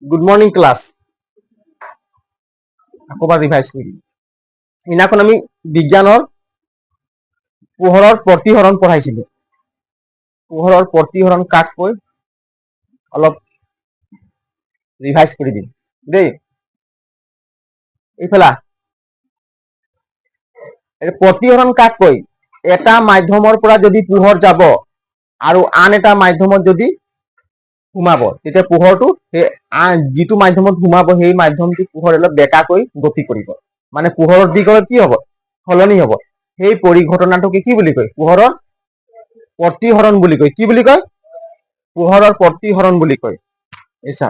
Good morning class. আকৌবাৰ revise কৰি সিদিনাখন আমি বিজ্ঞানৰ পোহৰৰ প্ৰতিহৰণ পঢ়াইছিলো। পোহৰৰ প্ৰতিহৰণ কাক কয় অলপ ৰিভাইজ কৰি দিম দেই। এইফালে প্ৰতিহৰণ কাক কয়? এটা মাধ্যমৰ পৰা যদি পোহৰ যাব আৰু আন এটা মাধ্যমত যদি সোমাব, তেতিয়া পোহৰটো সেই যিটো মাধ্যমত সোমাব সেই মাধ্যমটো পোহৰ অলপ বেকাকৈ গতি কৰিব, মানে পোহৰৰ দিশ কি হ'ব? সলনি হ'ব। সেই পৰিঘটনাটোকে কি বুলি কয়? পোহৰৰ প্ৰতিহৰণ বুলি কয়। কি বুলি কয়? পোহৰৰ প্ৰতিহৰণ বুলি কয়। এইচা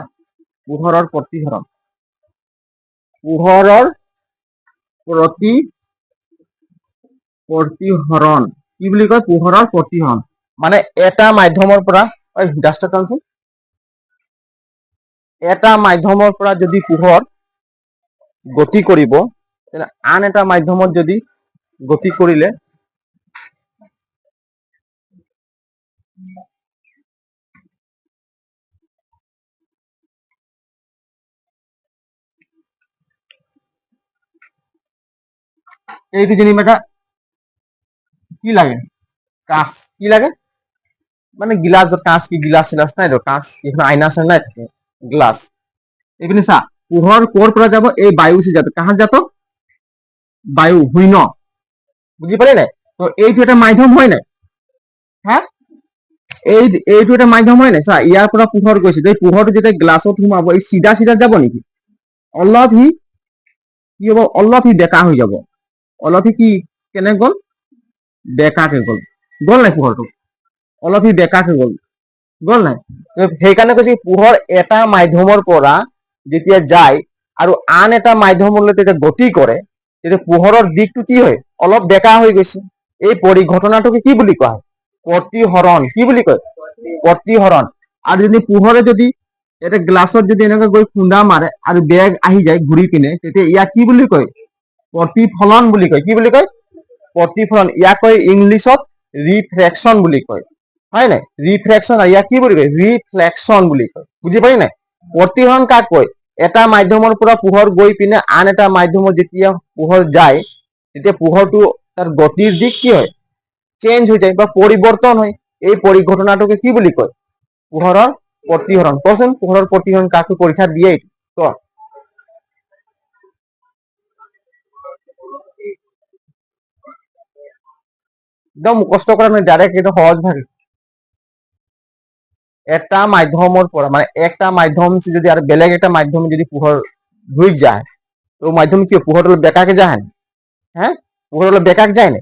পোহৰৰ প্ৰতিহৰণ, পোহৰৰ প্ৰতিহৰণ কি বুলি কয়? পোহৰৰ প্ৰতিহৰণ মানে এটা মাধ্যমৰ পৰা এটা মাধ্যমৰ পৰা যদি পোহৰ গতি কৰিব, তেনে আন এটা মাধ্যমত যদি গতি কৰিলে এইটো যেনিবা এটা কি লাগে? কাঁচ। কি লাগে? মানে গিলাস, কাঁচ কি গিলাস চিলাস নাই তো, কাঁচ এখানে আয়না আছে নাই থাকে, গ্লাস। এইপিনে চা, পোহর কোর পৰা যাব? এই বায়ু সে যাবে। কাহাত যাত? বায়ু, শূন্য। বুঝি পালি নাই? তো এইটো এটা মাধ্যম হয় নাই? হ্যাঁ, এইটো এটা মাধ্যম হয় নাই? চা, ইয়াৰ পৰা পোহৰ গৈছে, এই পোহৰটো যেতিয়া গ্লাছত সোমাব, এই চিধা চিধা যাব নেকি? অলপ সি কি হ'ব? অলপ সি বেকা হৈ যাব। অলপ সি কি কেনে গ'ল? বেকাকে গ'ল। গ'ল নাই পোহৰটো? অলপ সি বেকাকে গ'ল। গ'ল নাই? সেইকাৰণে কৈছে পোহৰ এটা মাধ্যমৰ পৰা যেতিয়া যায় আৰু আন এটা মাধ্যমলৈ যেতিয়া গতি কৰে, তেতিয়া পোহৰৰ দিশটো কি হয়? অলপ বেকা হৈ গৈছে। এই পৰিঘটনাটোকে কি বুলি কোৱা হয়? প্ৰতিহৰণ। কি বুলি কয়? প্ৰতিহৰণ। আৰু যদি পোহৰে যদি এটা গ্লাছত যদি এনেকৈ গৈ খুন্দা মাৰে আৰু বেগ আহি যায় ঘূৰি পিনে, তেতিয়া ইয়াক কি বুলি কয়? প্ৰতিফলন বুলি কয়। কি বুলি কয়? প্ৰতিফলন। ইয়াক কয় ইংলিছত ৰিফ্ৰেকচন বুলি কয়। হয় নাই? ৰিফ্ৰেকচন। ইয়াক কি বুলি কয়? ৰিফ্লেকচন বুলি কয়। বুজি পালি নাই? প্ৰতিহৰণ কাক কয়? এটা মাধ্যমৰ পৰা পোহৰ গৈ পিনে আন এটা মাধ্যমত যেতিয়া পোহৰ যায়, তেতিয়া পোহৰটো তাৰ গতিৰ দিশ কি হয়? চেঞ্জ হৈ যায় বা পৰিৱৰ্তন হয়। এই পৰিঘটনাটোকে কি বুলি কয়? পোহৰৰ প্ৰতিহৰণ। কচোন পোহৰৰ প্ৰতিহৰণ কাকো পৰীক্ষা দিয়ে? ক একদম মুখস্থ কৰা নহয়, ডাইৰেক্ট এইটো সহজ ভাগে। এটা মাধ্যমৰ পৰা মানে একটা মাধ্যম যদি আর বেলেগ একটা মাধ্যমে যদি পোহর ঢুক যায়, তো মাধ্যম কি পোহর বেকাকে যায়? হ্যাঁ, পোহর বেকাক যায় না?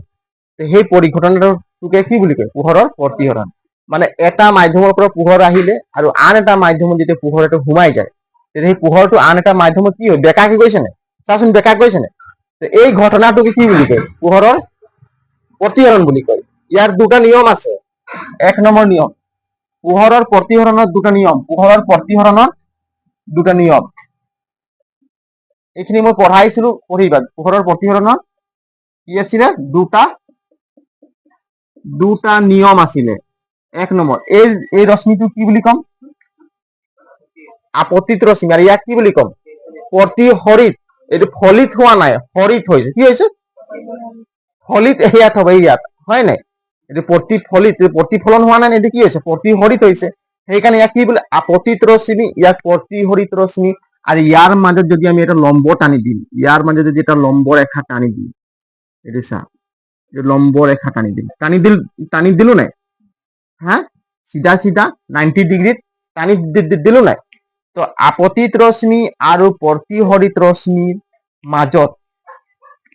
সেই পৰিঘটনাটোকে কি বুলি কয়? পোহৰৰ প্ৰতিহৰণ। মানে এটা মাধ্যমৰ পৰা পোহৰ আহিলে আৰু আন এটা মাধ্যমত যেতিয়া পোহৰ এটা সোমাই যায়, তেতিয়া সেই পোহৰটো আন এটা মাধ্যমত কি হয়? বেকাকে গৈছে নে? চাচোন বেকাক গৈছে নে? এই ঘটনাটোকে কি বুলি কয়? পোহৰৰ প্ৰতিহৰণ বুলি কয়। ইয়াৰ দুটা নিয়ম আছে। এক নম্বৰ নিয়ম, পোহৰৰ প্ৰতিহৰণৰ দুটা নিয়ম। পোহৰৰ প্ৰতিহৰণৰ দুটা নিয়ম এইখিনি মই পঢ়াইছিলো, পঢ়িবা। পোহৰৰ প্ৰতিহৰণৰ কি আছিলে? দুটা নিয়ম আছিলে। এক নম্বৰ, এই ৰশ্মিটো কি বুলি কম? আপতিত ৰশ্মি। আৰু ইয়াক কি বুলি কম? প্ৰতিহৰিত। এইটো ফলিত হোৱা নাই, হৰিত হৈছে। কি হৈছে? ফলিত ইয়াত হ'ব, ইয়াত হয় নাই? এইটো প্ৰতিফলিত, প্ৰতিফলন হোৱা নাই, এইটো কি হৈছে? প্ৰতিহৰিত হৈছে। সেইকাৰণে ইয়াক কি বোলে? আপতিত ৰশ্মি, ইয়াক প্ৰতিহৰিত ৰশ্মি। আৰু ইয়াৰ মাজত যদি আমি এটা লম্ব টানি দিম, ইয়াৰ মাজত যদি এটা লম্ব ৰেখা টানি দিম, এইটো চা, লম্ব ৰেখা টানি দিলো নাই? হা, চিধা চিধা 90 ডিগ্ৰীত টানি দিলো নাই? তো আপতিত ৰশ্মি আৰু প্ৰতিহৰিত ৰশ্মিৰ মাজত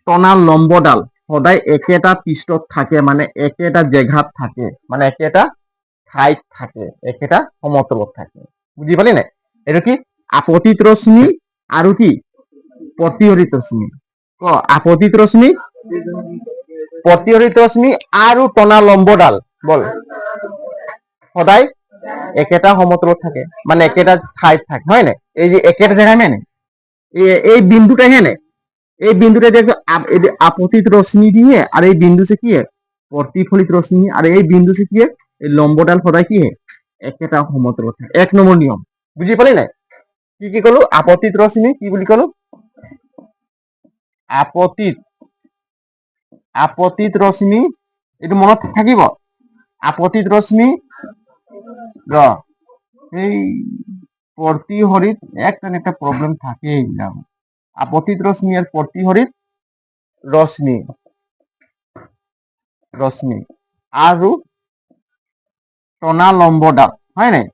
টনা লম্বডাল সদায় একেটা পৃষ্ঠত থাকে, মানে একেটা জেগাত থাকে, মানে একেটা ঠাইত থাকে, একেটা সমতলত থাকে। বুজি পালি নাই? এইটো কি? আপতিত ৰশ্মি আৰু কি? প্ৰতিহৰিত ৰশ্মি। ক, আপতিত ৰশ্মি, প্ৰতিহৰিত ৰশ্মি আৰু টনা লম্বডাল বল সদায় একেটা সমতলত থাকে, মানে একেটা ঠাইত থাকে। হয় নাই? এই যে একেটা জেগা নাই, এই বিন্দুটা হে নাই, এই বিন্দুটা দেখো আপতিত রশ্মি দিয়ে, আর এই বিন্দু সে কি है? प्रतिफलित রশ্মি। আর এই বিন্দু সে কি है? এই লম্বডাল সদায় কি है? একেটা সমতলত থাকে। 1 নম্বৰ নিয়ম বুজি পালি নাই? কি কলো? আপতিত ৰশ্মি কি বুলি কলো? আপতিত ৰশ্মি, এইটো মনত থাকিব। আপতিত ৰশ্মি এই প্ৰতিহৰিত একটা প্ৰব্লেম থাকেই। আপতিত ৰশ্মি আৰ প্ৰতিহৰিত ৰশ্মি আৰু টনা লম্বডাল, হয় নাই?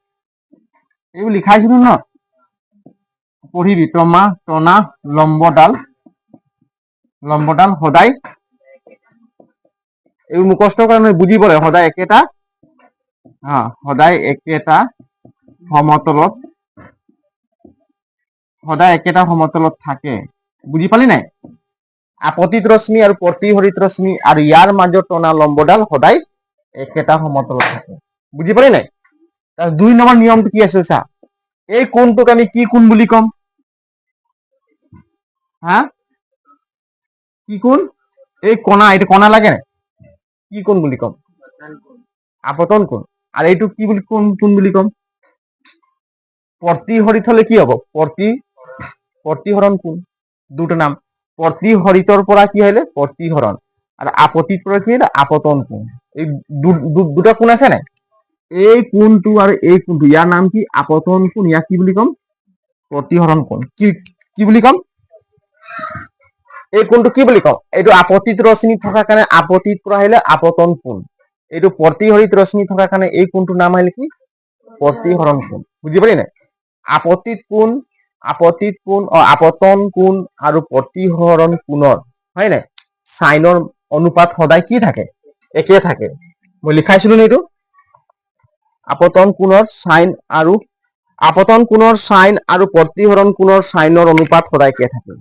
এইবোৰ লিখাইছিলো ন, পঢ়িবি। টনা লম্বডাল সদায়, এইবোৰ মুখস্থ কাৰণে বুজিব লাগে। সদায় একেটা সমতলত থাকে। বুজি পালি নাই? আপতিত ৰশ্মি আৰু প্ৰতিহৰিত ৰশ্মি আৰু ইয়াৰ মাজত টনা লম্বডাল সদায় একেটা সমতলত থাকে। বুজি পালি নাই? 2 নম্বৰ নিয়মটো কি আছে চা। এই কোণটোক আমি কি কোণ বুলি কম? কি কোণ? এই কণা, এইটো কণা লাগে নাই? কি কোণ বুলি কম? আপতন কোণ। আর এইটো কি বুলি কোণ বুলি কম? প্ৰতিহৰিত হলে কি হব? প্ৰতিহৰণ কোণ। দুটো নাম। প্ৰতিহৰিতৰ পৰা কি হলে? প্ৰতিহৰণ। আৰ আপতিত পৰা কি হলে? আপতন কোণ। এই দুটা কোণ আছে নাই? এই কোণটো আর এই কোণটো, ইয়াৰ নাম কি? আপতন কোণ। ইয়াক কি বুলি কম? প্ৰতিহৰণ কোণ। কি বুলি কম? এই কোণটো কি বুলি কম? এইটো আপতিত ৰশ্মি থকাৰ কাৰণে আপতিত পৰা আহিলে আপতন কোণ। এইটো প্ৰতিহৰিত ৰশ্মি থকাৰ কাৰণে এই কোণটোৰ নাম আহিলে কি? প্ৰতিহৰণ কোণ। বুজি পালি নাই? আপতিত কোণ, আপতন কোণ আৰু প্ৰতিহৰণ কোণৰ, হয় নাই, সাইনৰ অনুপাত সদায় কি থাকে? একে থাকে। মই লিখাইছিলো নে এইটো? আপতন কোণৰ সাইন আৰু প্ৰতিহৰণ কোণৰ সাইনৰ অনুপাত সদায় একে থাকে।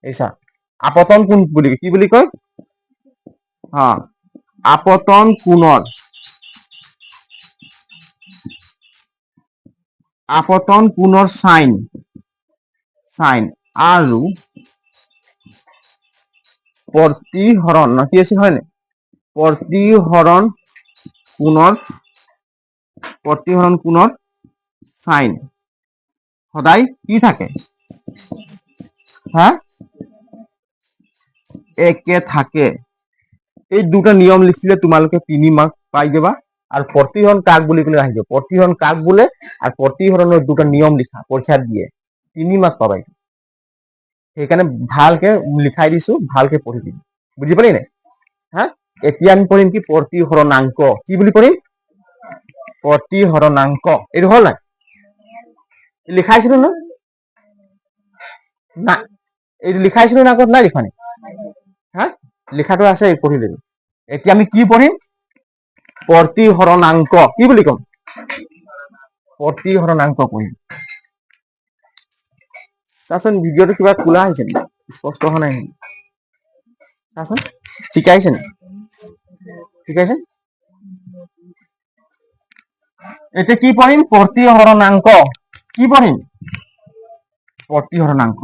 এইছা, আপতন কোণ বুলি কি বুলি কয়? আপতন কোণৰ সাইন আৰু প্ৰতিহৰণ, কি আছে হয় নাই? প্ৰতিহৰণ কোণৰ সাইন সদায় কি থাকে? একে থাকে। এই দুটা নিয়ম লিখিলে তোমালোকে 3 মার্ক পাই যাবা। আর প্ৰতিহৰণ কাক বুলি কলে আহিব? প্ৰতিহৰণ কাক বোলে আৰ প্ৰতিহৰণেৰ দুটা নিয়ম লিখা, পৰীক্ষাত দিয়ে 3 মাৰ্ক পাবাই। সেইকাৰণে ভালকে লিখাই দিছো, ভালকে পঢ়ি দিবি। বুজি পালি নাই? এতিয়া আমি পঢ়িম কি? প্ৰতিহৰণাংক। কি বুলি পঢ়িম? প্ৰতিহৰণাংক। এইটো হল নাই? লিখাইছিলো না? না, এইটো লিখাইছিলো না আগত? নাই লিখা নি? লিখাটো আছে, পঢ়ি লবি। এতিয়া আমি কি পঢ়িম? প্ৰতিহৰণাংক। কি বুলি কম? প্ৰতিহৰণাংক পঢ়িম। চাচোন ভিডিঅ'টো কিবা খোলা আহিছে নেকি? স্পষ্ট হোৱা নাই নেকি? চাচোন, ঠিক আহিছে নেকি? ঠিক আছে। এতিয়া কি পঢ়িম? প্ৰতিহৰণাংক। কি পঢ়িম? প্ৰতিহৰণাংক।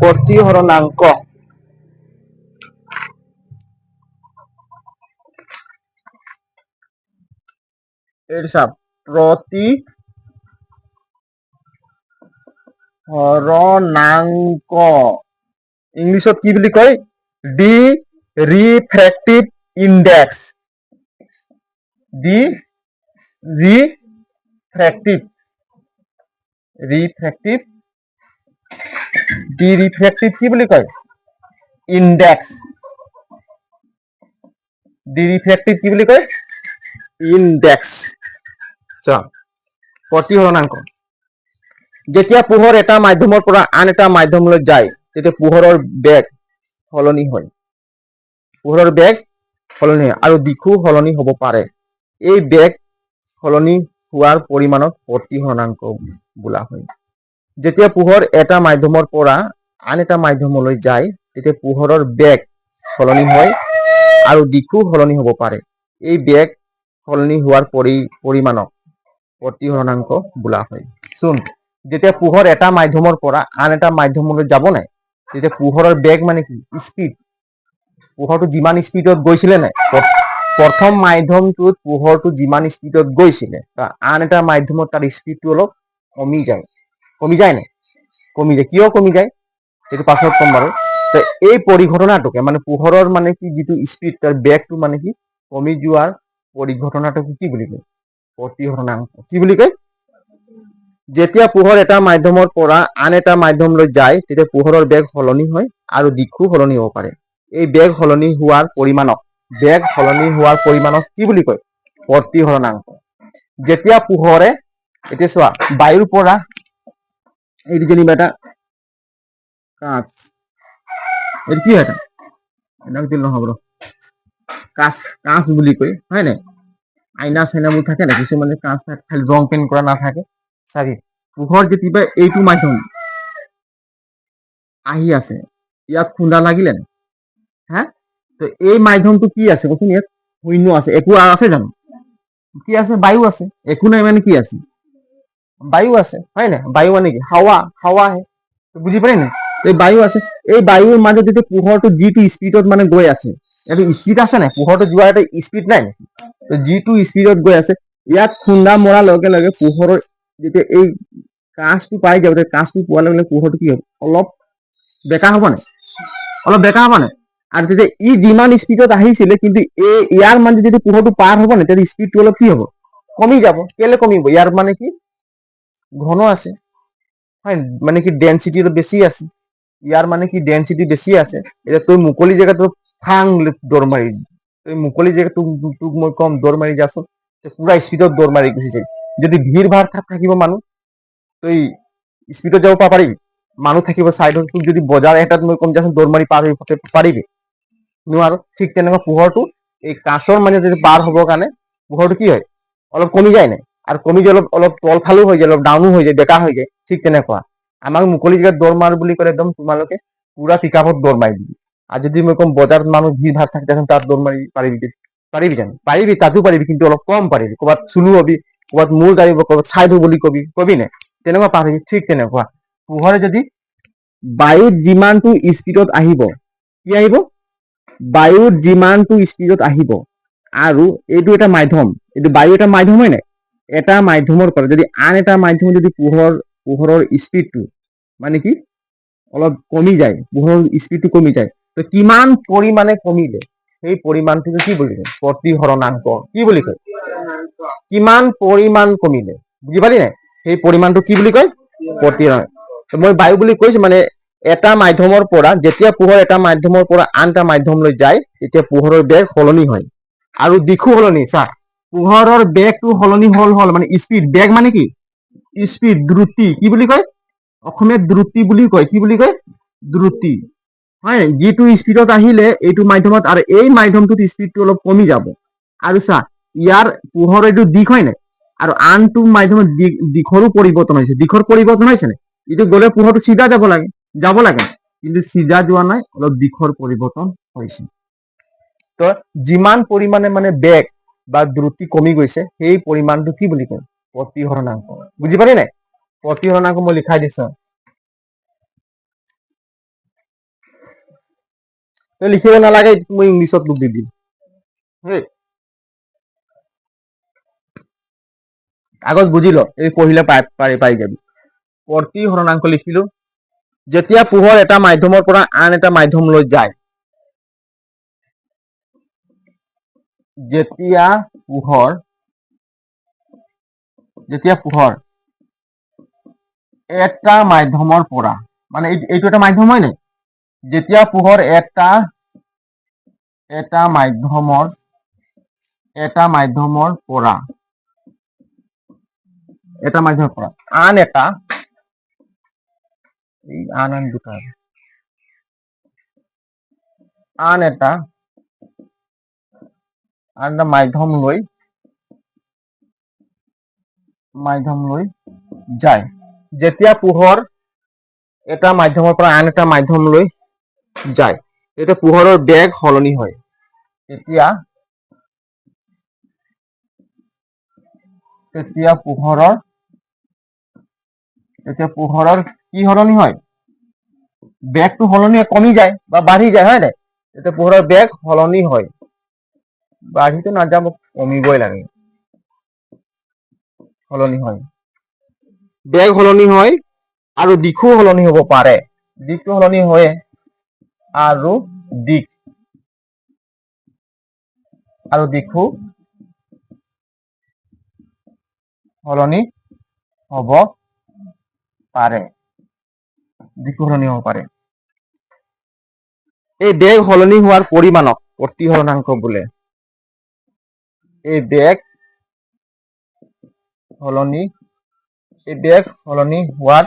প্ৰতিহৰণাংক। এইটো চাওক, প্ৰতিহৰণাংক ইংলিছত কি বুলি কয়? D refractive index. D refractive কি বুলি কয়? ইনডেক্স। ডি ৰিফ্ৰেক্টিভ কি বুলি কয়? ইনডেক্স। প্ৰতিহৰণাংক। যেতিয়া পোহৰ এটা মাধ্যমৰ পৰা আন এটা মাধ্যমলৈ যায়, তেতিয়া পোহৰৰ বেগ সলনি হয়। আৰু দিশো সলনি হ'ব পাৰে। এই বেগ সলনি হোৱাৰ পৰিমাণক প্ৰতিহৰণাংক বোলা হয়। যেতিয়া পোহৰ এটা মাধ্যমৰ পৰা আন এটা মাধ্যমলৈ যায়, তেতিয়া পোহৰৰ বেগ সলনি হয় আৰু দিশো সলনি হ'ব পাৰে। এই বেগ সলনি হোৱাৰ পৰিমাণক প্ৰতিহৰণাংক বোলা হয়। শুন, যেতিয়া পোহৰ এটা মাধ্যমৰ পৰা আন এটা মাধ্যমলৈ যাব নাই, তেতিয়া পোহৰৰ বেগ মানে কি স্পীড, পোহৰটো যিমান স্পীডত গৈছিলে নাই, প্ৰথম মাধ্যমটোত পোহৰটো যিমান স্পীডত গৈছিলে আন এটা মাধ্যমত তাৰ স্পীডটো অলপ কমি যায় নাই, কমি যায়। কিয় কমি যায় সেইটো পাছত কম বাৰু। এই পৰিঘটনাটোকে মানে পোহৰৰ মানে কি যিটো স্পীড তাৰ বেগটো মানে কি কমি যোৱাৰ পৰিঘটনাটোকে কি বুলি কয়, প্ৰতিহৰণাংক। কি বুলি কয়? যেতিয়া পোহৰ এটা মাধ্যমৰ পৰা আন এটা মাধ্যমলৈ যায় তেতিয়া পোহৰৰ বেগ সলনি হয় আৰু দিশো সলনি হ'ব পাৰে। এই বেগ সলনি হোৱাৰ পৰিমাণক কি বুলি কয়? প্ৰতিহৰণাংক। যেতিয়া পোহৰে, এতিয়া চোৱা, বায়ুৰ পৰা এইটো যেনিবা এটা কাঁচ, এইটো কি এটা নহ'ব ৰ, কাঁচ বুলি কয়, হয় নাই? আইনা চাইনাবোৰ থাকে না, কিছুমানে কাঁচ খালি ৰং পেইণ্ট কৰা নাথাকে। চাবি, পোহৰ যেতিয়া এইটো মাধ্যম আহি আছে, ইয়াত খুন্দা লাগিলে না, হা, তো এই মাধ্যমটো কি আছে কচোন, ইয়াত শূন্য আছে, একো আছে জানো? কি আছে? বায়ু আছে। একো নাই মানে কি আছে? বায়ু আছে, হয় না? বায়ু মানে কি হাৱা আহে, বুজি পালি না? এই বায়ু আছে, এই বায়ুৰ মাজত যেতিয়া পোহৰটো যিটো স্পীডত মানে গৈ আছে, এইটো স্পীড আছে নাই, পোহৰটো যোৱাৰ এটা স্পীড নাই, যিটো স্পীডত গৈ আছে, ইয়াত খুন্দা মৰাৰ লগে লগে পোহৰৰ যেতিয়া এই কাঁচটো পাই যাব, কাঁচটো পোৱাৰ লগে লগে পোহৰটো কি হ'ব? অলপ বেকা হ'ব নাই? অলপ বেকা হ'ব নাই? আৰু তেতিয়া ই যিমান স্পীডত আহিছিলে, কিন্তু ইয়াৰ মানে যদি পোহৰটো পাৰ হ'ব নাই, তেতিয়া স্পীডটো অলপ কি হ'ব? কমি যাব। কেলে কমিব? ইয়াৰ মানে কি ঘন আছে, হয়, মানে কি ডেনচিটি বেছি আছে। ইয়াৰ মানে কি ডেনচিটি বেছি আছে। এতিয়া তই মুকলি জেগাত ফাং দৌৰ মাৰি, তই মুকলি জেগাত তোক মই কম দৌৰ মাৰি যাচোন, পুৰা স্পীডত দৌৰ মাৰি গুচি যায়। যদি ভিৰ ভাৰ থাকিব মানুহ, তই স্পীডত যাব পাৰিবি? মানুহ থাকিব চাইডত, তোক যদি বজাৰ এটাত মই কম যাচোন দৌৰ মাৰি পাৰিবি? নোৱাৰ। ঠিক তেনেকুৱা পোহৰটো এই কাঁচৰ মানে যদি পাৰ হ'বৰ কাৰণে পোহৰটো কি হয়? অলপ কমি যায় নাই? আৰু কমি যায় অলপ তল ফালো হৈ যায়, অলপ ডাউনো হৈ যায়, বেকা হৈ যায়। ঠিক তেনেকুৱা আমাক মুকলি জেগাত দৌৰ মাৰ বুলি ক'লে একদম তোমালোকে পুৰা পিকআপত দৌৰ মাৰি দিবি। আৰু যদি মই কম বজাৰত মানুহ ভিৰ ভাৰ থাকে, তাত দৌৰ মাৰি পাৰিবি জানো? পাৰিবি, তাতো পাৰিবি, কিন্তু অলপ কম পাৰিবি। ক'ৰবাত চুলো হবি, ক'ৰবাত মূৰ দাঁড়িব, ক'ৰবাত চাইড বুলি কবি নে? তেনেকুৱা পাৰিবি। ঠিক তেনেকুৱা পোহৰে যদি বায়ুত যিমানটো স্পীডত আহিব, কি আহিব? বায়ুত যিমানটো স্পীডত আহিব, আৰু এইটো এটা মাধ্যম, এইটো বায়ু এটা মাধ্যম হয় নাই? এটা মাধ্যমৰ পৰা যদি আন এটা মাধ্যম যদি পোহৰৰ স্পীডটো মানে কি অলপ কমি যায়, পোহৰৰ স্পীডটো কমি যায়, তো কিমান পৰিমাণে কমিলে সেই পৰিমাণটোকে কি বুলি কয়? প্ৰতিহৰণাংক। কি বুলি কয়? কিমান পৰিমাণ কমিলে, বুজি পালি নাই? সেই পৰিমাণটো কি বুলি কয়? প্ৰতিহৰণাংক। মই বায়ু বুলি কৈছো, মানে এটা মাধ্যমৰ পৰা যেতিয়া পোহৰ এটা মাধ্যমৰ পৰা আন এটা মাধ্যমলৈ যায়, তেতিয়া পোহৰৰ বেগ সলনি হয় আৰু দিশো সলনি। চা, পোহৰৰ বেগটো সলনি হ'ল মানে স্পীড, বেগ মানে কি স্পীড, দ্ৰুতি। কি বুলি কয়? অসমীয়াত দ্ৰুতি বুলি কয়। কি বুলি কয়? দ্ৰুতি, হয়। যিটো স্পীডত আহিলে এইটো মাধ্যমত, আৰু এই মাধ্যমটোত স্পীডটো অলপ কমি যাব। আৰু চা, ইয়াৰ পোহৰৰ এইটো দিশ হয় নাই, আৰু আনটো মাধ্যমত দিশৰো পৰিৱৰ্তন হৈছে। দিশৰ পৰিৱৰ্তন হৈছে নাই? এইটো গ'লে পোহৰটো চিধা যাব লাগে, কিন্তু চিধা যোৱা নাই, অলপ দিশৰ পৰিৱৰ্তন হৈছে। তো যিমান পৰিমাণে মানে বেগ বা দ্ৰুতি কমি গৈছে, সেই পৰিমাণটো কি বুলি কয়? প্ৰতিহৰণাংক। বুজি পালি নাই? প্ৰতিহৰণাংক মই লিখাই দিছো, তই লিখিব নালাগে, মই ইংলিছত তোক দি দিম। আগত বুজি ল, এই পঢ়িলে পাই যাবি। প্ৰতিহৰণাংক লিখিলো, যেতিয়া পোহৰ এটা মাধ্যমৰ পৰা আন এটা মাধ্যমলৈ যায়, যেতিয়া পোহৰ এটা মাধ্যমৰ পৰা, মানে এইটো এটা মাধ্যম হয় নাই? যেতিয়া পোহৰ এটা মাধ্যমৰ পৰা আন এটা, আন এটা মাধ্যমলৈ যায়, যেতিয়া পোহৰ এটা মাধ্যমৰ পৰা আন এটা মাধ্যমলৈ যায়, তেতিয়া পোহৰৰ বেগ সলনি হয়। তেতিয়া পোহৰৰ তেতিয়া পোহৰৰ কি সলনি হয়, বেগটো সলনি কমি যায় বা বাঢ়ি যায়, হয় নাই? তেতিয়া পোহৰৰ বেগ সলনি হয়, বাঢ়িটো নাযাব, কমিবই লাগে, সলনি হয়, বেগ সলনি হয় আৰু দিশো সলনি হ'ব পাৰে, দিশটো সলনি হয় আৰু দিশো সলনি হ'ব পাৰে, দিশো সলনি হ'ব পাৰে। এই বেগ সলনি হোৱাৰ পৰিমাণক প্ৰতিহৰণাংক বোলে। এই বেগ সলনি হোৱাৰ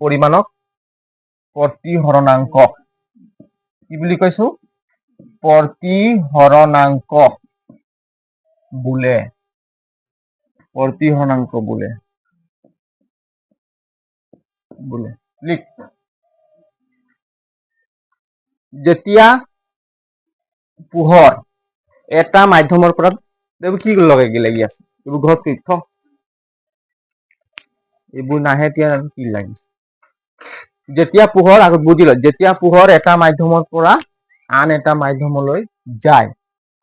পৰিমাণক প্ৰতিহৰণাংক কি বুলি কৈছো? প্ৰতিহৰণাংক বোলে। প্ৰতিহৰণাংক বোলে। লিখ। যেতিয়া পোহৰ এটা মাধ্যমৰ পৰা, এইবোৰ কি লাগি আছে? এইবোৰ ঘৰত কি থ, এইবোৰ নাহে এতিয়া আৰু কি লাগিছে? যেতিয়া পোহৰ, আগত বুজি লয়, যেতিয়া পোহৰ এটা মাধ্যমৰ পৰা আন এটা মাধ্যমলৈ যায়,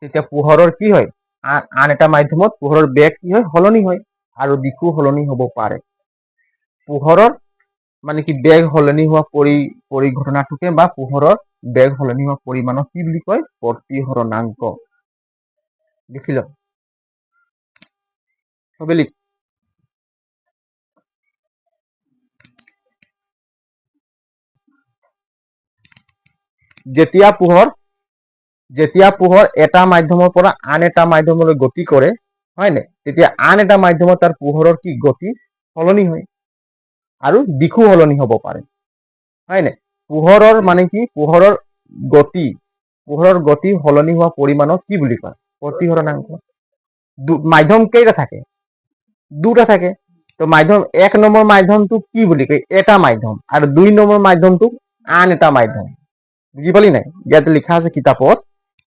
তেতিয়া পোহৰৰ কি হয়, আন এটা মাধ্যমত পোহৰৰ বেগ কি হয়, সলনি হয় আৰু দিশো সলনি হ'ব পাৰে। পোহৰৰ মানে কি বেগ সলনি হোৱা পৰিঘটনাটোকে বা পোহৰৰ বেগ সলনি হোৱা পৰিমাণক কি বুলি কয়? প্ৰতিহৰণাংক। লিখি লওক সবে লিখ। যেতিয়া পোহৰ এটা মাধ্যমৰ পৰা আন এটা মাধ্যমলৈ গতি কৰে, হয় নাই, তেতিয়া আন এটা মাধ্যমত তাৰ পোহৰৰ কি গতি সলনি হয় আৰু দিশো সলনি হ'ব পাৰে, হয় নাই? পোহৰৰ মানে কি, পোহৰৰ গতি সলনি হোৱা পৰিমাণক কি বুলি কয়? প্ৰতিহৰণাংক। মাধ্যম কেইটা থাকে? দুটা থাকে। তো মাধ্যম এক নম্বৰ মাধ্যমটোক কি বুলি কয়? এটা মাধ্যম। আৰু 2 নম্বৰ মাধ্যমটোক আন এটা মাধ্যম। বুজি পালি নাই? ইয়াতে লিখা আছে কিতাপত,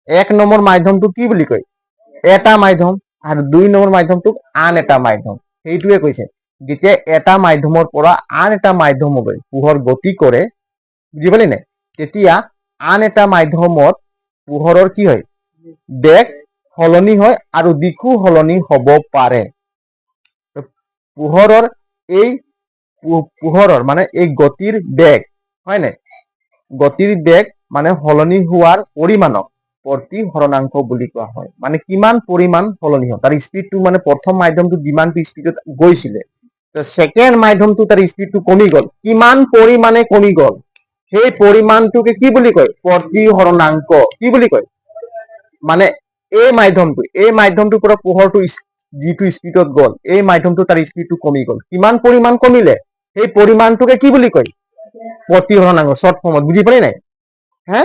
1 নম্বৰ মাধ্যমটোক কি বুলি কয়? এটা মাধ্যম। আৰু 2 নম্বৰ মাধ্যমটোক আন এটা মাধ্যম। সেইটোৱে কৈছে, যেতিয়া এটা মাধ্যমৰ পৰা আন এটা মাধ্যমলৈ পোহৰ গতি কৰে, বুজি পালি নাই, তেতিয়া আন এটা মাধ্যমত পোহৰৰ কি হয়, বেগ সলনি হয় আৰু দিশো সলনি হ'ব পাৰে। পোহৰৰ মানে এই গতিৰ বেগ, হয় নাই, গতিৰ বেগ মানে সলনি হোৱাৰ পৰিমাণক প্ৰতিহৰণাংক বুলি কোৱা হয়। মানে কিমান পৰিমাণ সলনি হয়, তাৰ স্পীডটো মানে প্ৰথম মাধ্যমটো যিমান স্পীডত গৈছিলে, ছেকেণ্ড মাধ্যমটো তাৰ স্পীডটো কমি গ'ল, কিমান পৰিমাণে কমি গ'ল, সেই পৰিমাণটোকে কি বুলি কয়? প্ৰতিহৰণাংক। কি বুলি কয়? মানে এই মাধ্যমটোৰ পৰা পোহৰটো যিটো স্পীডত গ'ল, এই মাধ্যমটো তাৰ স্পীডটো কমি গ'ল, কিমান পৰিমাণ কমিলে, সেই পৰিমাণটোকে কি বুলি কয়? প্ৰতিহৰণাংক। শৰ্ট ফৰ্মত বুজি পালি নাই? হে,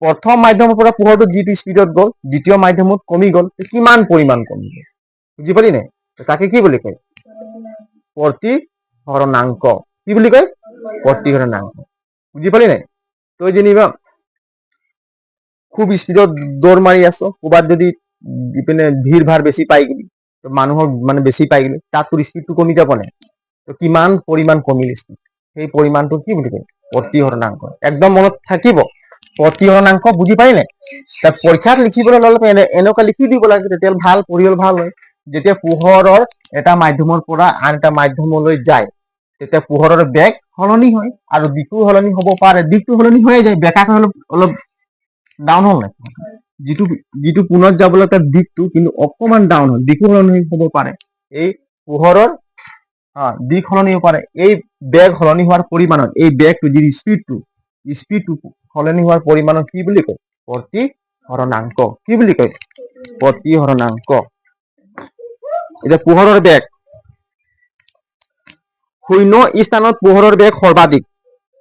প্ৰথম মাধ্যমৰ পৰা পোহৰটো যিটো স্পীডত গ'ল, দ্বিতীয় মাধ্যমত কমি গ'ল, কিমান পৰিমাণ কমিলে, বুজি পালি নাই? তাকে কি বুলি কয়? প্ৰতিহৰণাংক। কি বুলি কয়? প্ৰতিহৰণাংক। বুজি পালি নাই? তই যেনিবা খুব স্পীডত দৌৰ মাৰি আছ, ক'ৰবাত যদি ইপিনে ভিৰ ভাৰ বেছি পাই গলি, মানুহৰ মানে বেছি পাই গলি, তাত তোৰ স্পীডটো কমি যাব নাই? কিমান পৰিমাণ কমিল স্পীড, সেই পৰিমাণটো কি বুলি কয়? প্ৰতিহৰণাংক। একদম মনত থাকিব, প্ৰতিহৰণাংক। বুজি পালি নাই? পৰীক্ষাত লিখিবলৈ ল'লে এনেকুৱা লিখি দিব লাগে, তেতিয়া ভাল, পঢ়িবলৈ ভাল হয়। যেতিয়া পোহৰৰ এটা মাধ্যমৰ পৰা আন এটা মাধ্যমলৈ যায়, তেতিয়া পোহৰৰ বেগ সলনি হয় আৰু দিশো সলনি হ'ব পাৰে। দিশটো সলনি হৈয়ে যায়, বেকাকৈ অলপ ডাউন হ'ল নাই, যিটো পুনত যাবলৈ তাৰ দিশটো কিন্তু অকমান ডাউন হয়, দিশো সলনি হ'ব পাৰে। এই পোহৰৰ দিশ সলনি হ'ব পাৰে। এই বেগ সলনি হোৱাৰ পৰিমাণত, এই বেগটো যি স্পীডটো সলনি হোৱাৰ পৰিমাণত কি বুলি কয়? প্ৰতিহৰণাংক। কি বুলি কয়? প্ৰতিহৰণাংক। এতিয়া পোহৰৰ বেগ, শূন্য স্থানত পোহৰৰ বেগ সৰ্বাধিক।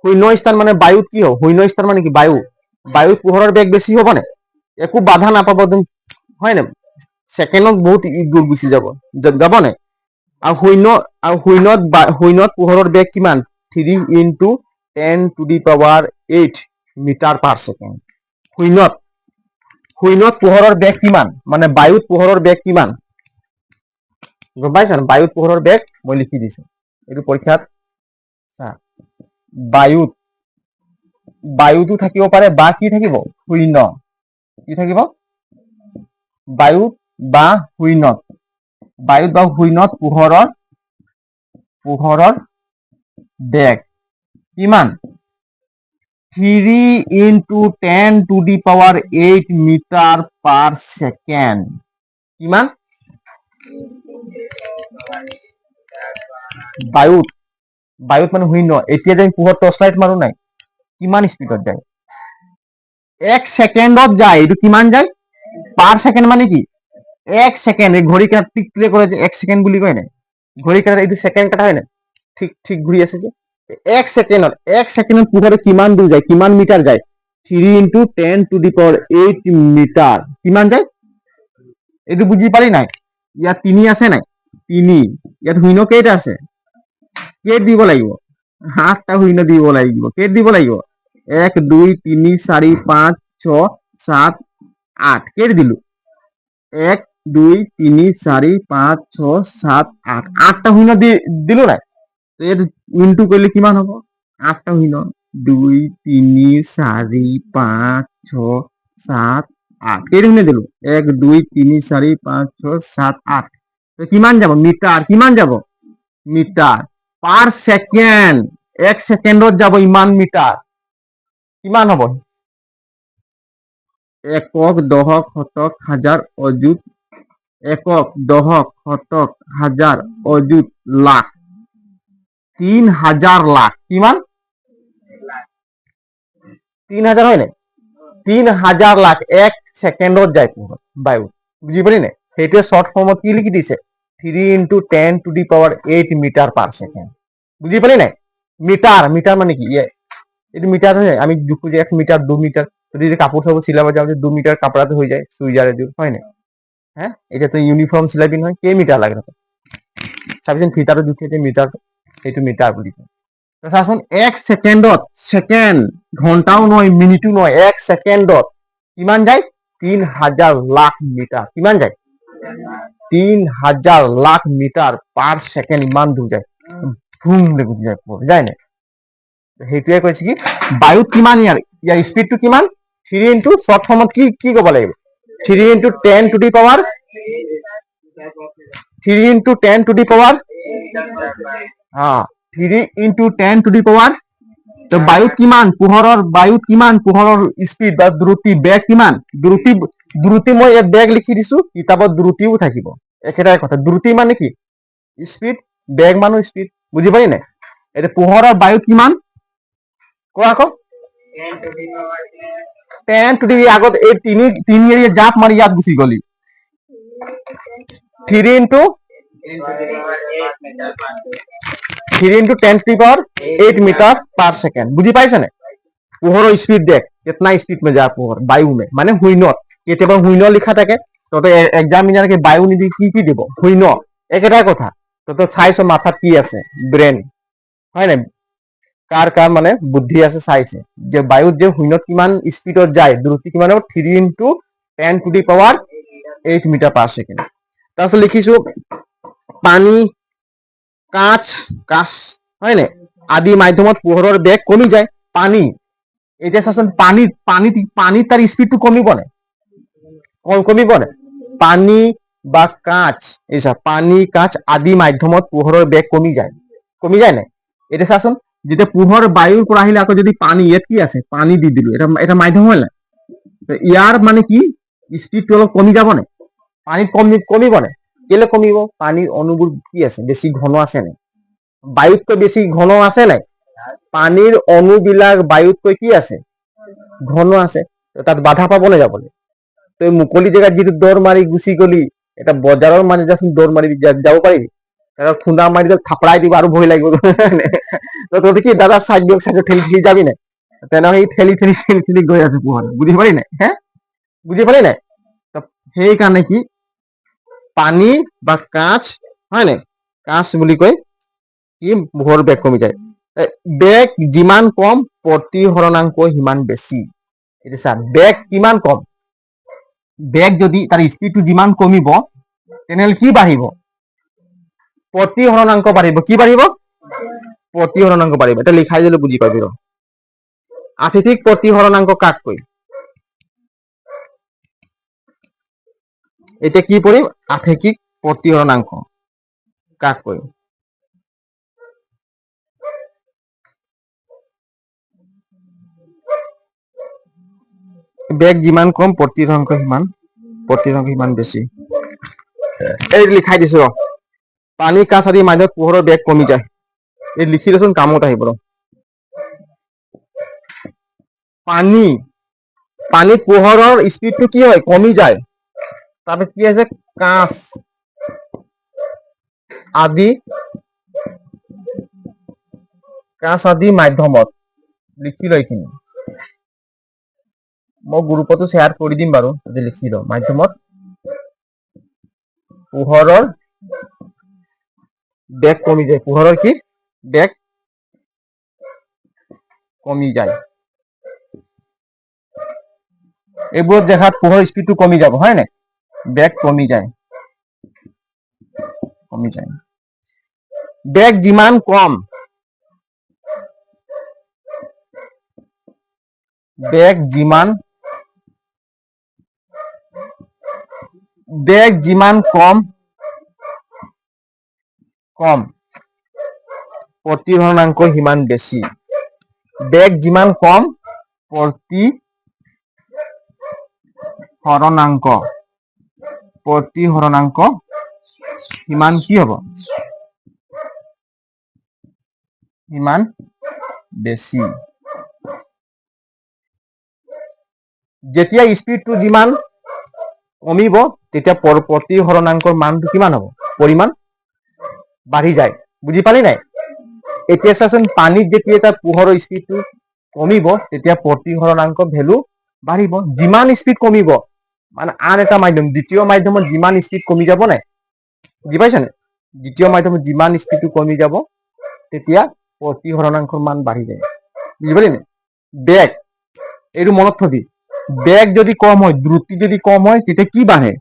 শূন্য স্থান মানে বায়ুত কি হ'ব? শূন্য স্থান মানে কি? বায়ুত পোহৰৰ বেগ বেছি হ'ব নে? একো বাধা নাপাব, হয় নে? ছেকেণ্ডত বহুত দূৰ গুচি যাব নে? আৰু শূন্যত পোহৰৰ বেগ কিমান? 3 × 10⁸ মিটাৰ পাৰ ছেকেণ্ড। শূন্যত শূন্যত পোহৰৰ বেগ কিমান মানে বায়ুত পোহৰৰ বেগ কিমান গম পাইছা বায়ুত পোহৰৰ বেগ মই লিখি দিছো এইটো পৰীক্ষাত বায়ুত বায়ুতো থাকিব পাৰে বা কি থাকিব শূন্য কি থাকিব বায়ুত বা শূন্যত পোহৰৰ বেগ কিমান 3 into 10 to the power 8 metre per second কিমান বায়ুত মানে শূন্য এতিয়া যে পোহৰ টৰ্চ লাইট মাৰো নাই কিমান স্পীডত যায় 1 সেকেন্ডত যায় এইটো কিমান যায় পাৰ সেকেন্ড মানে কি 1 সেকেন্ড এই ঘড়ী কাটা টিক প্লে কৰে যে 1 সেকেন্ড বুলি কয় না ঘড়ী কাটা এইটো সেকেন্ড কাটা হয় না ঠিক ঠিক ঘূৰি আছে যে 1 সেকেন্ডত পোহৰে কিমান দূৰ যায় কিমান মিটাৰ যায় 3 into 10 to the power 8 metre কিমান যায় এইটো বুজি পালি নাই ইয়াত 3 আছে নাই 3 ইয়াত শূন্য কেইটা আছে কেইট দিব লাগিব 8টা শূন্য দিব লাগিব কেইট দিব লাগিব 1 2 3 4 5 6 7 8 কেইট দিলো 1 2 3 4 5 6 7 8 8টা শূন্য দিলো নাই ইয়াত ইনটু কৰিলে কিমান হ'ব 8টা শূন্য 2 3 4 5 6 7 8 কেইট শূন্য দিলো 1 2 3 4 5 6 7 8 তো কিমান যাব মিটাৰ কিমান যাব মিটাৰ পাৰ সেকেন্ড 1 সেকেন্ডত যাব ইমান মিটাৰ কিমান হ'ব একক দশক শতক হাজাৰ অযুত একক দশক শতক হাজাৰ অযুত লাখ 3000 লাখ কিমান 3000 হয় নাই 3000 লাখ 1 সেকেন্ডত যায় বায়ু বুজি পালি নাই সেইটোৱে শর্ট ফর্মত কি লিখি দিছে 3 into 10 to the power 8 metre per second বুজি পালি নাই মিটাৰ মানে কি এইটো মিটাৰ হয় আমি জোখো যে 1 মিটাৰ 2 মিটাৰ যদি কাপোৰ চাপোৰ চিলাব যাওঁ 2 মিটাৰ কাপড়াতে হৈ যায় সুইজাৰ এযোৰ হয় নাই হ্যাঁ এটা তো ইউনিফৰ্ম চিলাবি নহয় কেই মিটাৰ লাগে চাবিচোন ফিটাৰত জুখি যে মিটাৰ সেইটো মিটাৰ বুলি কয় চাচোন 1 সেকেন্ডত সেকেন্ড ঘন্টাও নহয় মিনিটো নহয় 1 সেকেন্ডত কিমান যায় 3000 লাখ মিটাৰ কিমান যায় 3000 লাখ মিটাৰ পাৰ সেকেন্ড ইমান দূৰ যায় ভুম গুচি যায় যায় নাই সেইটোৱে কৈছে কি বায়ুত কিমান ইয়াৰ স্পীডটো কিমান 3 into শর্ট ফর্মত কি ক'ব লাগিব 3 into 10 to the power 3 into 10 to the power 3 into 10 to the power তো বায়ুত কিমান পোহৰৰ স্পীড বা দ্ৰুতি বেগ কিমান দ্ৰুতি মই ইয়াত বেগ লিখি দিছো কিতাপত দ্ৰুতিও থাকিব একেটাই কথা দ্ৰুতি মানে কি স্পীড বেগ মানে স্পীড বুজি পালি নাই এটা পোহৰৰ বায়ুত কিমান কোৱা আকৌ 10 to the আগত এই তিনি এৰিয়া জাপ মাৰি ইয়াত গুচি গলি 3 into 10 to the power 8 metre per second बुझी पाइছে নে পোহৰৰ স্পীড দেখ कितना स्पीड में যায় পোহৰ বায়ু में মানে শূন্যত কেতিয়াবা শূন্য লিখা থাকে ততে এক্সামিনাৰকে বায়ু নিদি কি দিব শূন্য একেটাই কথা ততে চাইছ মাথাত কি আছে ব্রেন হয় না কাৰ মানে বুদ্ধি আছে চাইছে যে বায়ুত যে শূন্যত কিমান স্পীডত যায় দ্ৰুতি কিমান হ'ব 3 into 10 to the power 8 metre per second তাৰপিছত লিখিছো পানী কাঁচ হয় না আদি মাধ্যমত পোহৰৰ বেগ কমি যায় পানী এতিয়া চাচোন পানী তাৰ স্পীডটো কমিব না কমিব না পানী বা কাঁচ পানী কাঁচ আদি মাধ্যমত পোহৰৰ বেগ কমি যায় না এতিয়া চাচোন যেতিয়া পোহৰ বায়ুৰ পৰা আহিলে আকৌ যদি পানী ইয়াত কি আছে পানী দি দিলো এটা মাধ্যম হয় না ইয়াৰ মানে কি স্পীডটো অলপ কমি যাব না পানীত কমিব না কেলে কমিব পানীৰ অণুবোৰ কি আছে বেছি ঘন আছে না বায়ুতকৈ বেছি ঘন আছে নাই পানীৰ অণুবিলাক বায়ুতকৈ কি আছে ঘন আছে তাত বাধা পাব নাযাবলৈ তই মুকলি জেগাত যিটো দৌৰ মাৰি গুচি গলি এটা বজাৰৰ মানে যাচোন দৌৰ মাৰি যাব পাৰিবি খুন্দা মাৰি থাপৰাই দিব আৰু ভয় লাগিব তই কি দাদা চাইড ঠেলি যাবি নাই তেনেহ'লে ঠেলি গৈ আছে পোহৰ বুজি পালি নাই বুজি পালি নাই সেইকাৰণে কি পানী বা কাঁচ হয় নাই কাঁচ বুলি কয় কি পোহৰ বেগ কমি যায় বেগ যিমান কম প্ৰতিহৰণাংক সিমান বেছি এতিয়া চা বেগ কিমান কম বেগ যদি তাৰ স্পীডটো যিমান কমিব তেনেহ'লে কি বাঢ়িব? প্ৰতিহৰণাংক বাঢ়িব। কি বাঢ়িব? প্ৰতিহৰণাংক বাঢ়িব। এটা লিখাই দিলে বুজি পাবি। আপেক্ষিক প্ৰতিহৰণাংক কাক কয়? এতিয়া কি পঢ়িম? আপেক্ষিক প্ৰতিহৰণাংক কাক কয়? বেগ যিমান কম প্ৰতিহৰণাংক সিমান বেছি। এই লিখাই দিছো ৰ। পানী, কাঁচ আদি মাধ্যমত পোহৰৰ বেগ কমি যায়। এই লিখি দেচোন, কামত আহিব ৰ। পানীত পোহৰৰ স্পীডটো কি হয়? কমি যায়। তাৰপিছত কি আছে? কাঁচ আদি মাধ্যমত লিখি ল এইখিনি। মই গ্ৰুপতো শ্বেয়াৰ কৰি দিম বাৰু, যদি লিখি ল। মাধ্যমত পোহৰৰ বেগ কমি যায়। পোহৰৰ কি? বেগ কমি যায়। এইবোৰত দেখাত পোহৰৰ স্পীডটো কমি যাব, হয় নাই? বেগ কমি যায়। বেগ যিমান কম প্ৰতিহৰণাংক সিমান বেছি। বেগ যিমান কম প্ৰতিহৰণাংক সিমান কি হ'ব? সিমান বেছি। যেতিয়া স্পীডটো যিমান কমিব তেতিয়া প্ৰতিহৰণাংকৰ মানটো কিমান হ'ব? পৰিমাণ বাঢ়ি যায়। বুজি পালি নাই? এতিয়া চাচোন, পানীত যেতিয়া তাৰ পোহৰৰ স্পীডটো কমিব তেতিয়া প্ৰতিহৰণাংক ভেলু বাঢ়িব। যিমান স্পীড কমিব, মানে আন এটা মাধ্যম, দ্বিতীয় মাধ্যমত যিমান স্পীড কমি যাব নাই, বুজি পাইছা নাই? দ্বিতীয় মাধ্যমত যিমান স্পীডটো কমি যাব তেতিয়া প্ৰতিহৰণাংকৰ মান বাঢ়ি যায়। বুজি পালি নাই? বেগ, এইটো মনত থবি। বেগ যদি কম হয়, দ্ৰুতি যদি কম হয়, তেতিয়া কি বাঢ়ে?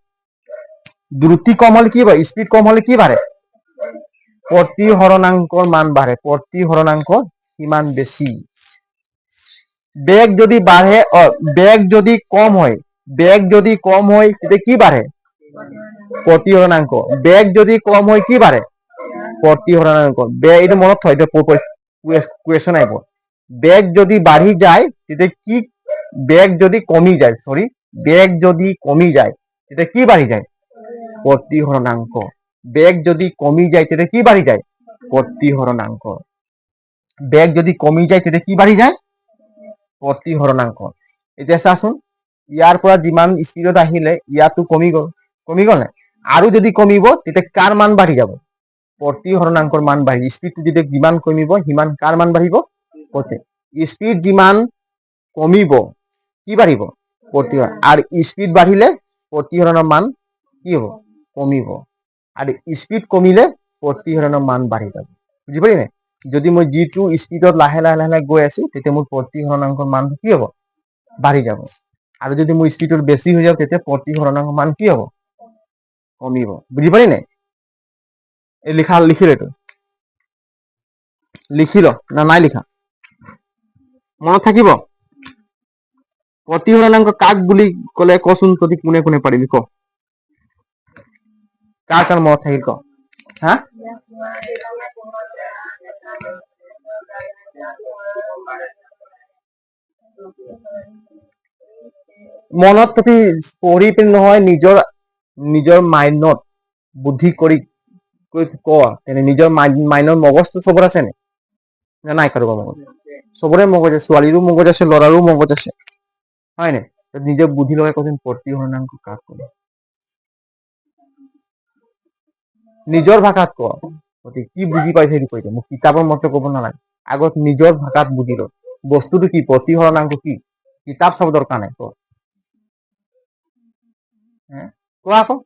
দ্ৰুতি কম হলে কি বাঢ়ে? স্পীড কম হলে কি বাঢ়ে? প্ৰতিহৰণাংকৰ মান বাঢ়ে। প্ৰতিহৰণাংক সিমান বেছি। বেগ যদি কম হয় তেতিয়া কি বাঢ়ে? প্ৰতিহৰণাংক। বেগ যদি কম হয় কি বাঢ়ে? প্ৰতিহৰণাংক। এইটো মনত থয়, কুৱেশ্যন আহিব। বেগ যদি বাঢ়ি যায় তেতিয়া কি? বেগ যদি কমি যায় তেতিয়া কি বাঢ়ি যায়? প্ৰতিহৰণাংক। বেগ যদি কমি যায় তেতিয়া কি বাঢ়ি যায়? প্ৰতিহৰণাংক। বেগ যদি কমি যায় তেতিয়া কি বাঢ়ি যায়? প্ৰতিহৰণাংক। এতিয়া চাচোন, ইয়াৰ পৰা যিমান স্পীডত আহিলে ইয়াতো কমি গ'ল নাই? আৰু যদি কমিব তেতিয়া কাৰ মান বাঢ়ি যাব? প্ৰতিহৰণাংকৰ মান বাঢ়ি। স্পীডটো যেতিয়া যিমান কমিব সিমান কাৰ মান বাঢ়িব? স্পীড যিমান কমিব কি বাঢ়িব? আৰু স্পীড বাঢ়িলে প্ৰতিহৰণৰ মান কি হ'ব? কমিব। আৰু স্পীড কমিলে প্ৰতিহৰণৰ মান বাঢ়ি যাব। বুজি পালি নাই? যদি মই যিটো স্পীডত লাহে লাহে গৈ আছো তেতিয়া মোৰ প্ৰতিহৰণাংকৰ মান কি হ'ব? বাঢ়ি যাব। আৰু যদি মোৰ স্পীডত বেছি হৈ যাব তেতিয়া প্ৰতিহৰণাংকৰ মান কি হ'ব? কমিব। বুজি পালি নাই? এই লিখি ল এইটো। লিখি ল না নাই লিখা? মনত থাকিব? প্ৰতিহৰণাংক কাক বুলি ক'লে কচোন, তহঁতি কোনে কোনে পাৰিবি ক? কাৰ মনত থাকিল ক? হা? মনত তহঁতি পঢ়ি পিনে নহয়, নিজৰ মাইণ্ডত বুদ্ধি কৰি ক। নিজৰ মাইণ্ডৰ মগজটো চবৰ আছে নে নাই? কাৰোবাৰ মগজ? চবৰে মগজ আছে। ছোৱালীৰো মগজ আছে, ল'ৰাৰো মগজ আছে, হয় নাই? নিজৰ বুদ্ধি লগাই কচোন, প্ৰতিহৰণাংক কাক কয়? নিজৰ ভাষাত ক। কি বুজি পাইছে সেইটো কৈ দে। মোক কিতাপৰ মতে ক'ব নালাগে। আগত নিজৰ ভাষাত বুজি ল। বস্তুটো কি? প্ৰতিহৰণাংক কি? কিতাপ চাব দৰকাৰ নাই। ক আকৌ।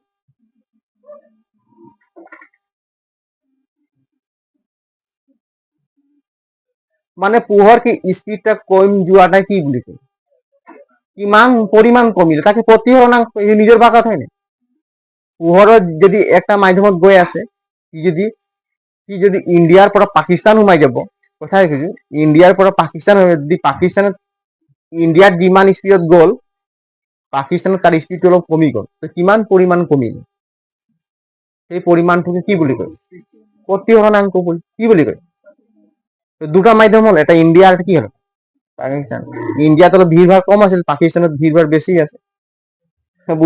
মানে পোহৰ কি স্পীডটা কম যোৱাটাই কি বুলি কয়? কিমান পৰিমাণ কমিলে তাকে প্ৰতিহৰণাংক নিজৰ ভাষাত হয়নে পোহৰত যদি একটা মাধ্যমত গৈ আছে সি যদি ইণ্ডিয়াৰ পৰা পাকিস্তান সোমাই যাব কথা কৈছো ইণ্ডিয়াৰ পৰা পাকিস্তান যদি পাকিস্তানত ইণ্ডিয়াত যিমান স্পীডত গ'ল পাকিস্তানত তাৰ স্পীডটো অলপ কমি গ'ল কিমান পৰিমাণ কমিলে সেই পৰিমাণটোকে কি বুলি কয় প্ৰতিহৰণাংক কি বুলি কয় দুটা মাধ্যম হল এটা ইণ্ডিয়া আর কি হল পাকিস্তান ইণ্ডিয়াত অলপ ভিড় ভাড় কম আছিল পাকিস্তানত ভিড় ভাড় বেছি আছে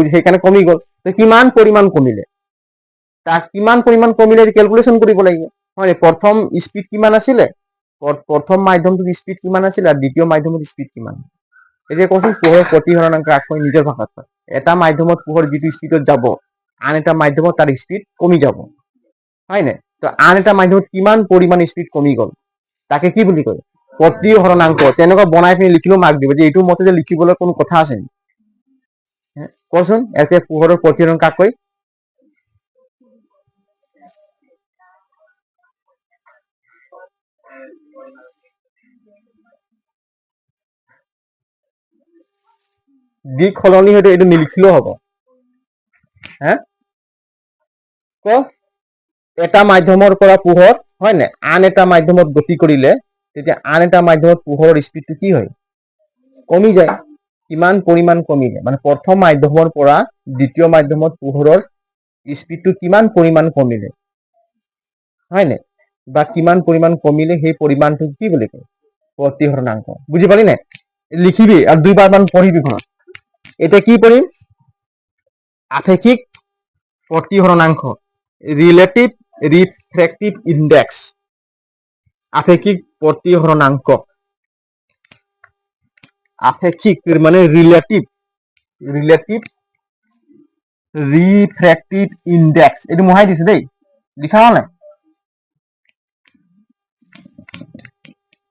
সেইকাৰণে কমি গ'ল কিমান পৰিমাণ কমিলে তাক কিমান পৰিমাণ কমিলে ক্যালকুলেশন কৰিব লাগিব হয় প্ৰথম স্পীড কিমান আছিলে প্ৰথম মাধ্যমটোৰ স্পীড কিমান আছিলে আৰু দ্বিতীয় মাধ্যমৰ স্পীড কিমান এতিয়া কৈছো পোহৰৰ প্ৰতিহৰণাংক ৰাখি নিজৰ ভাষাত এটা মাধ্যমত পোহৰ যিটো স্পীডত যাব আন এটা মাধ্যমত তাৰ স্পীড কমি যাব হয় নাই তো আন এটা মাধ্যমত কিমান পৰিমাণ স্পীড কমি গ'ল তাকে কি বুলি কয় প্ৰতিহৰণাংক তেনেকুৱা বনাই পিনি লিখিলেও মাৰ্ক দিব যে এইটো মতে যে লিখিবলৈ কোনো কথা আছে নেকি কচোন এতিয়া পোহৰৰ প্ৰতিহৰণ কাক কয় দিক সলনি হয়তো এইটো নিলিখিলেও হ'ব হে ক এটা মাধ্যমৰ পৰা পোহৰ হয় নে আন এটা মাধ্যমত গতি কৰিলে তেতিয়া আন এটা মাধ্যমত পোহৰৰ স্পীডটো কি হয় কমি যায় কিমান পৰিমাণ কমিলে মানে প্ৰথম মাধ্যমৰ পৰা দ্বিতীয় মাধ্যমত পোহৰৰ স্পীডটো কিমান পৰিমাণ কমিলে হয় নে বা কিমান পৰিমাণ কমিলে সেই পৰিমাণটো কি বুলি কয় প্ৰতিহৰণাংক বুজি পালি নাই লিখিবি আৰু দুইবাৰ মান পঢ়িবি ঘৰত এতিয়া কি কৰিম আপেক্ষিক প্ৰতিহৰণাংক ৰিলেটিভ ৰিফ্ৰেক্টিভ ইনডেক্স আপেক্ষিক প্ৰতিহৰণাংক আপেক্ষিক মানে রিলেটিভ রিফ্র্যাক্টিভ ইনডেক্স এইটো মহাই দিছো দেই লিখা হল নাই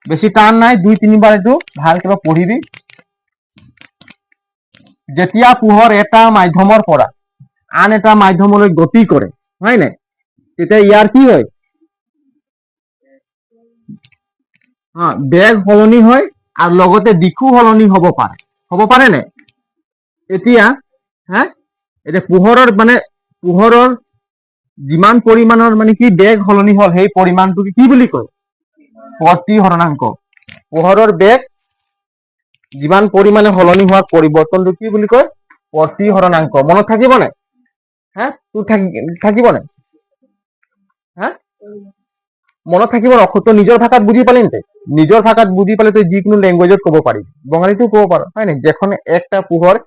বেছি টান নাই দুই তিনিবাৰ এইটো ভালকৈ পঢ়িবি যেতিয়া পোহৰ এটা মাধ্যমৰ পৰা আন এটা মাধ্যমলৈ গতি কৰে হয় নাই তেতিয়া ইয়াৰ কি হয় বেগ সলনি হয় আৰু লগতে দিশো সলনি হ'ব পাৰে নে এতিয়া এতিয়া পোহৰৰ যিমান পৰিমাণৰ মানে কি বেগ সলনি হল সেই পৰিমাণটোকে কি বুলি কয় প্ৰতিহৰণাংক পোহৰৰ বেগ যিমান পৰিমাণে সলনি হোৱা পৰিৱৰ্তনটো কি বুলি কয় প্ৰতিহৰণাংক মনত থাকিব নাই তোৰ থাকিব নাই মনত থাকিব তো নিজৰ ভাষাত বুজি পালি নে নিজৰ ভাষাত বুজি পালে তই যিকোনো ল্যাঙ্গুয়েজত ক'ব পাৰি বঙালীতো ক'ব পারো হয় না যখন একটা পোহর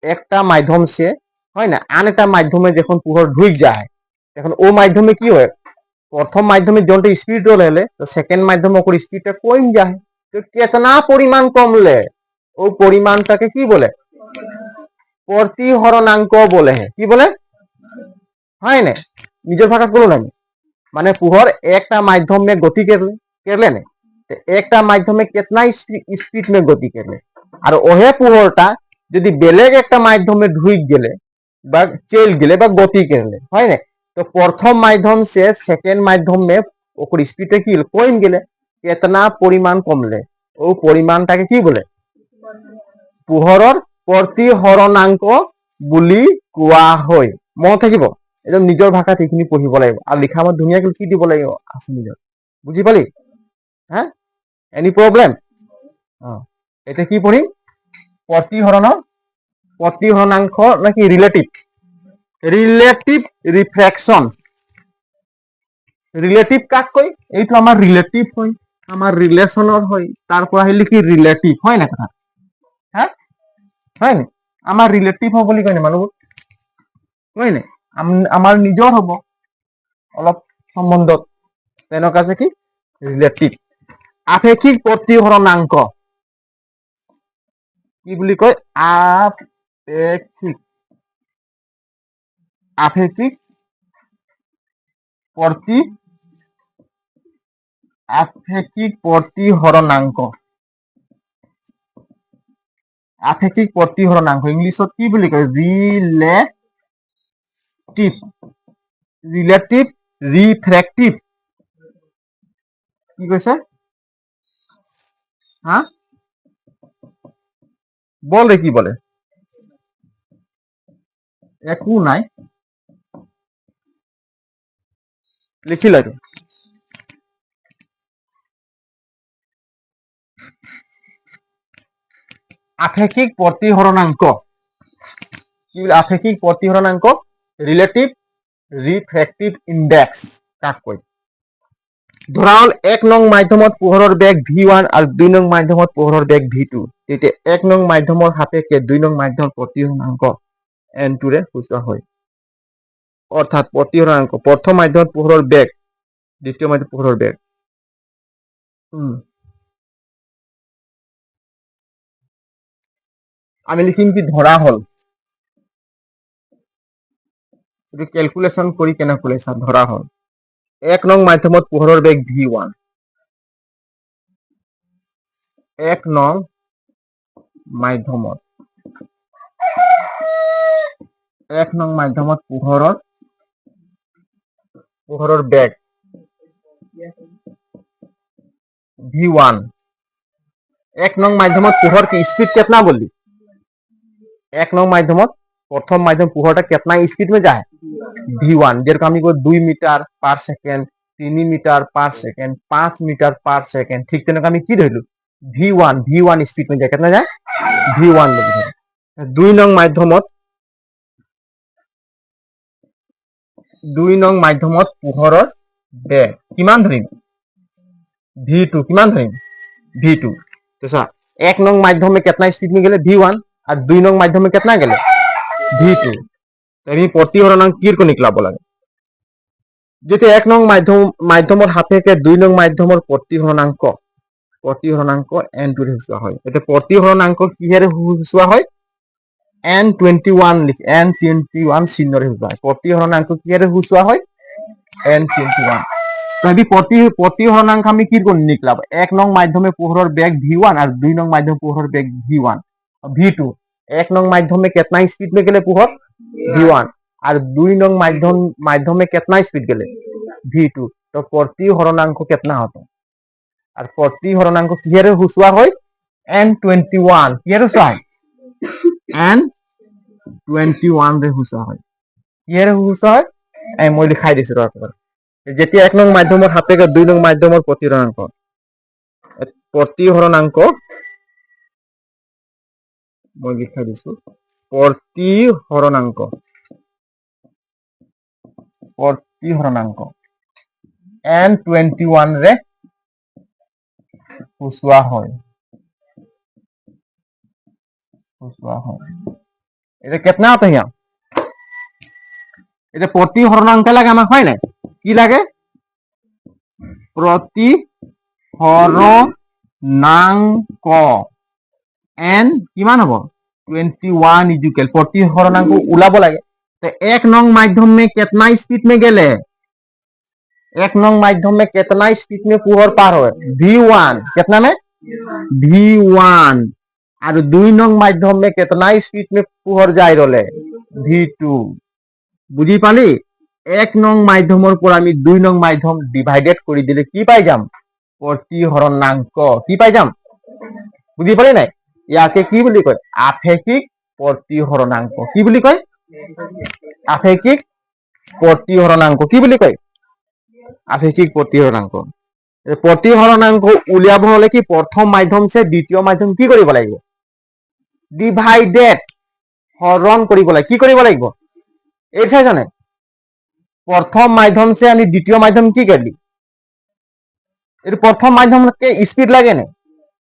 একটা মাধ্যম সে হয় না আন একটা মাধ্যমে যখন পোহর ঢুক যায় তখন ও মাধ্যমে কি হয় প্রথম মাধ্যমে যখন স্পিড রলে তো সেকেন্ড মাধ্যমে ওর স্পিডটা কম যায় তো কেতনা পরিমাণ কমলে ও পরিমাণটাকে কি বলে प्रतिहरणांक बोले हैं কি বলে হয় না নিজের ভাষাত বলো না মানে পোহর একটা माध्यम में गति करले ने একটা মাধ্যমে कितना स्पीड में गति करले আর ওহে পোহরটা যদি বেলেগ একটা মাধ্যমে ঢুক গেলে বা चल গেলে বা गति करले হয় না তো প্রথম মাধ্যম से सेकंड माध्यम में ওর স্পিডটা কি কম গেলে कितना পরিমাণ কমলে ও পরিমাণটাকে কি বলে পোহৰৰ প্ৰতিহৰণাংক বুলি কোৱা হয় মনত থাকিব একদম নিজৰ ভাষাত এইখিনি পঢ়িব লাগিব আৰু লিখা মত ধুনীয়াকৈ লিখি দিব লাগিব আছে নিজৰ বুজি পালি হা এনি প্ৰব্লেম এটা কি পঢ়িম প্ৰতিহৰণাংক নাকি ৰিলেটিভ ৰিফ্ৰেকশন ৰিলেটিভ কাক কয় এইটো আমাৰ ৰিলেটিভ হয় আমাৰ ৰিলেশনৰ হয় তাৰ পৰা আহিলে কি ৰিলেটিভ হয় না কথা হয় নে আমাৰ ৰিলেটিভ হ'ব বুলি কয় না মানুহবোৰ হয় নে আমাৰ নিজৰ হ'ব অলপ সম্বন্ধত তেনেকুৱা যে কি ৰিলেটিভ আপেক্ষিক প্ৰতিহৰণাংক কি বুলি কয় আপেক্ষিক প্ৰতিহৰণাংক আপেক্ষিক প্ৰতিহৰণাংক ইংলিছত কি বুলি কয় ৰিলেটিভ ৰিফ্ৰেক্টিভ কি কৈছে বল ৰে কি বলে একো নাই লিখি লাগে আপেক্ষিক প্ৰতিহৰণাংক কি বোলে আপেক্ষিক প্ৰতিহৰণাংক ৰিলেটিভ ৰিফ্ৰেক্টিভ ইনডেক্স কাক কয় ধৰা হল 1 নং মাধ্যমত পোহৰৰ বেগ v1 আৰু 2 নং মাধ্যমত পোহৰৰ বেগ v2 তেতিয়া 1 নং মাধ্যমৰ সাপেক্ষে 2 নং মাধ্যমৰ প্ৰতিহৰণাংক n2 ৰে সূচোৱা হয় অৰ্থাৎ প্ৰতিহৰণাংক প্ৰথম মাধ্যমত পোহৰৰ বেগ দ্বিতীয় মাধ্যমত পোহৰৰ বেগ আমি লিখিম কি ধৰা হল এইটো ক্যালকুলেশন কৰি কেনে কুলেশন ধৰা হল 1 নং মাধ্যমত পোহৰৰ বেগ v1 1 নং মাধ্যমত 1 নং মাধ্যমত পোহৰৰ বেগ v1 1 নং মাধ্যমত পোহर की स्पीड कितना बोली 1 नंग माध्यमत प्रथम माध्यम पोहरटा कितना स्पीड में जाए v1 जेरकम আমি কই 2 metre per second 3 metre per second 5 metre per second ঠিক তেনেকা আমি কি ধইলু v1 স্পीड में जाए कितना जाए v1 2 নং মাধ্যমত 2 নং মাধ্যমত পোহৰৰ বেগ কিমান ধৰিম v2 কিমান ধৰিম v2 तो सा 1 नंग माध्यम में कितना स्पीड में गेले v1 और 2 नंग माध्यम में कितना गेले v2 तो আমি प्रतिहरणांक কি को निकलाब লাগে যেতে 1 নং মাধ্যমৰ সাপেক্ষে 2 নং মাধ্যমৰ प्रतिहरणांक n2 ৰে সূচোৱা হয় এতে प्रतिहरणांक কিহেৰে সূচোৱা হয় n21 লিখ n21 চিহ্নৰে সূচোৱা হয় प्रतिहरणांक কিহেৰে সূচোৱা হয় n21 तभी प्रतिहरणांक আমি কি কৰে নিকলাব 1 নং মাধ্যমে পোহৰৰ বেগ v1 और 2 नंग माध्यम पोहर बेग v1 v2 1 नंग माध्यम में कितना स्पीड में गेले पोहर v1 और 2 नंग माध्यम में कितना स्पीड गेले v2 तो प्रतिहरणांक कितना होता और प्रतिहरणांक किहेरे हुसुआ হয় n21 किहेरे हुसुआ হয় n21 रे हुसुआ হয় किहेरे हुसुआ হয় মই লিখাই দিছো আপনাদের যেতিয়া 1 নং মাধ্যমৰ সাপেক্ষে 2 নং মাধ্যমৰ प्रतिहरणांक মই লিখাই দিছো प्रतिहरणांक n21 रे हुसुआ হয় এটা कितना होता है यहाँ এটা प्रतिहरणांक লাগে আমাক হয় না কি লাগে प्रतिहरणांक n কিমান হ'ব 21 इक्वल प्रतिहरणांक उलाब লাগে तो 1 नंग माध्यम में कितना स्पीड में गेले 1 नंग माध्यम में कितना स्पीड में पोहर पार हो v1 कितना में v1 और 2 नंग माध्यम में कितना स्पीड में पोहर जाय रले v2 বুঝি পালি 1 নং মাধ্যমৰ পৰা আমি 2 নং মাধ্যম ডিভাইডেড কৰি দিলে কি পাই যাম प्रतिहरणांक কি পাই যাম বুঝি পালি নাই ইয়াকে কি বুলি কয় আপেক্ষিক प्रतिहरणांक কি বুলি কয় আপেক্ষিক प्रतिहरणांक কি বুলি কয় আপেক্ষিক प्रतिहरणांक प्रतिहरणांक উলিয়াব হলে কি প্ৰথম মাধ্যম সে দ্বিতীয় মাধ্যম কি কৰিব লাগিব ডিভাইডেড হৰণ কৰিব লাগিব কি কৰিব লাগিব এই চাই জানে प्रथम माध्यम से আমি দ্বিতীয় মাধ্যম কি করলি এর প্রথম মাধ্যম কে স্পিড লাগে না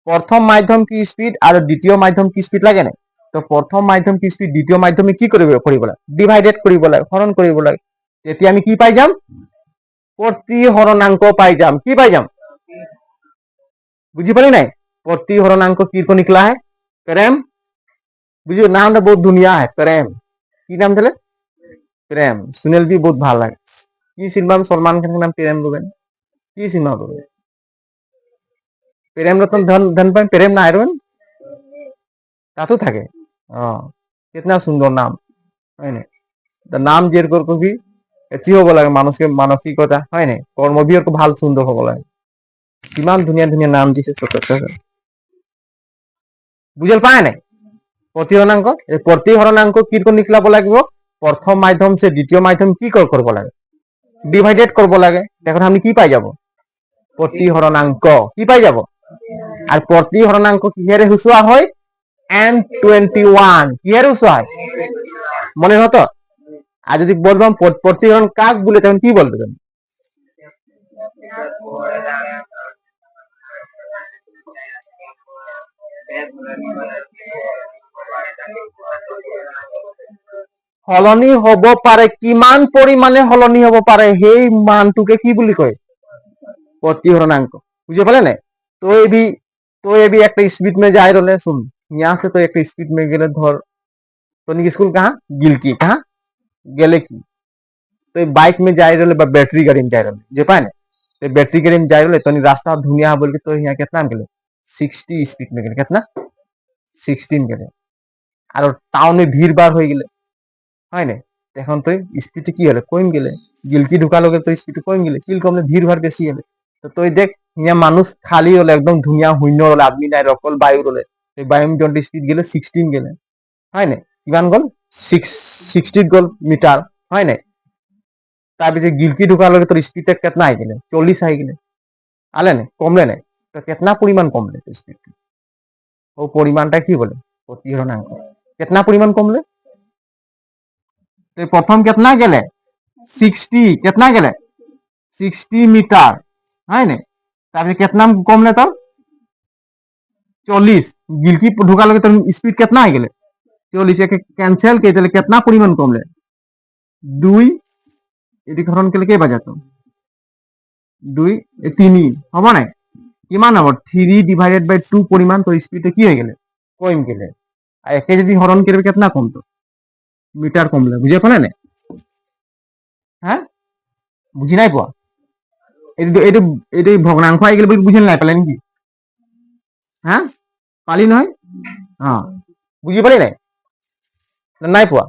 প্রথম মাধ্যম কি স্পিড আর দ্বিতীয় মাধ্যম কি স্পিড লাগে না তো প্রথম মাধ্যম কি স্পিড দ্বিতীয় মাধ্যমে কি কৰিব লাগে ডিভাইডেড কৰিব লাগে হৰণ কৰিব লাগে তেতিয়া আমি কি পাই যাম प्रतिहरणांक पाई जाम की पाई जाम बुझी पाली नहीं प्रतिहरणांक की को निकला है प्रेम बुझो नाम बहुत दुनिया है प्रेम की नाम थे प्रेम सुनील भी बहुत ভাল লাগে কি সিনেমা সলমান খানের নাম প্রেম বলবেন কি সিনেমা বলবেন প্রেম রতন ধন ধন পান প্রেম না আইরন তাতো থাকে कितना सुंदर नाम है ना नाम जेर कर कभी এটি হ'ব লাগে মানুষকে মানসিকতা হয় নাই কৰ্মবিৰটো ভাল সুন্দৰ হ'ব লাগে কিমান ধুনীয়া ধুনীয়া নাম দিছে বুঝল পায় নাই প্ৰতিহৰণাংক। এই প্ৰতিহৰণাংক কি কৰি নিকলাব লাগিব, প্ৰথম মাধ্যম সে দ্বিতীয় মাধ্যম কি কৰিব লাগে, ডিভাইডেড কৰিব লাগে। দেখুন আমি কি পাই যাব, প্ৰতিহৰণাংক কি পাই যাব। আৰ প্ৰতিহৰণাংক কিহেৰে সূচোৱা হয়, N21 কিহেৰে সূচোৱা হয়, মনে হতো। আৰ যদি বলবাম প্ৰতিহৰণ কাক বলে তখন কি বলবে, সলনি হব পাৰে, কিমান পৰিমাণে সলনি হব পাৰে সেই মানটোকে কি বুলি কয়, प्रतिहरणांक। বুঝে পালে না। तो ये भी एक स्पीड में जा रहे सुन, यहाँ से तो एक स्पीड में गेले धर, तो स्कूल कहाँ गिलकी, कहाँ गेले की, तो बाइक में जा रहे बैटरी गाड़ी में जा रहे जे पाए ना, तो बैटरी गाड़ी में जा रहे तो रास्ता धुनिया बोल के, तो यहाँ कितना में गेले 60 स्पीड में गेले, कितना 16 गेले। और टाउन में भीड़ भाड़ हो गए है ना, এখন তো স্পিড কি হলে কম গেলে, গিলকি ঢুকা লগে তো স্পিড কম গেলে, কি কমলে ভিড় ভাড় বেশি হলে। তো তুই দেখ ইয়া মানুষ খালি হলে একদম ধুনিয়া শূন্য হলে, আদমি নাই অকল বায়ু হলে, এই বায়ু মিটার স্পিড গেলে 16 গেলে হয় না, কিমান গল 60 গল মিটার হয় না। তারপরে গিলকি ঢুকা লগে তোর স্পিডটা কেতনা আই গেলে 40 আই গেলে, আলে না কমলে না, তো কেতনা পরিমাণ কমলে স্পিড, ও পরিমাণটা কি বলে प्रतिहरणांक। কেতনা পরিমাণ কমলে, प्रथम कितना गेले 60, कितना गेले 60 मीटर है ना, ताकि कितना कमले तो 40, गिलकी ढुका लगे तो स्पीड कितना आ गेले 40, के कैंसिल के दिले कितना परिमाण कमले 2, এটি হরণ করলে কে বাজাতো 2 3 হবে না, কিমান হবে 3 ডিভাইডেড বাই 2 পরিমাণ, তো স্পিডে কি হয়ে গেলে কম গেলে। আর একে যদি হরণ করবে কিতনা কমতো, মিটার কমলে। বুঝে পালে না, হ্যাঁ বুঝি নাই পোৱা, এইটো ভগ্নাংশ আহি গেলে বুঝি নাই পালে নেকি, হ্যাঁ পালি নহয়, হ্যাঁ বুঝি পালি নাই, নাই পোৱা,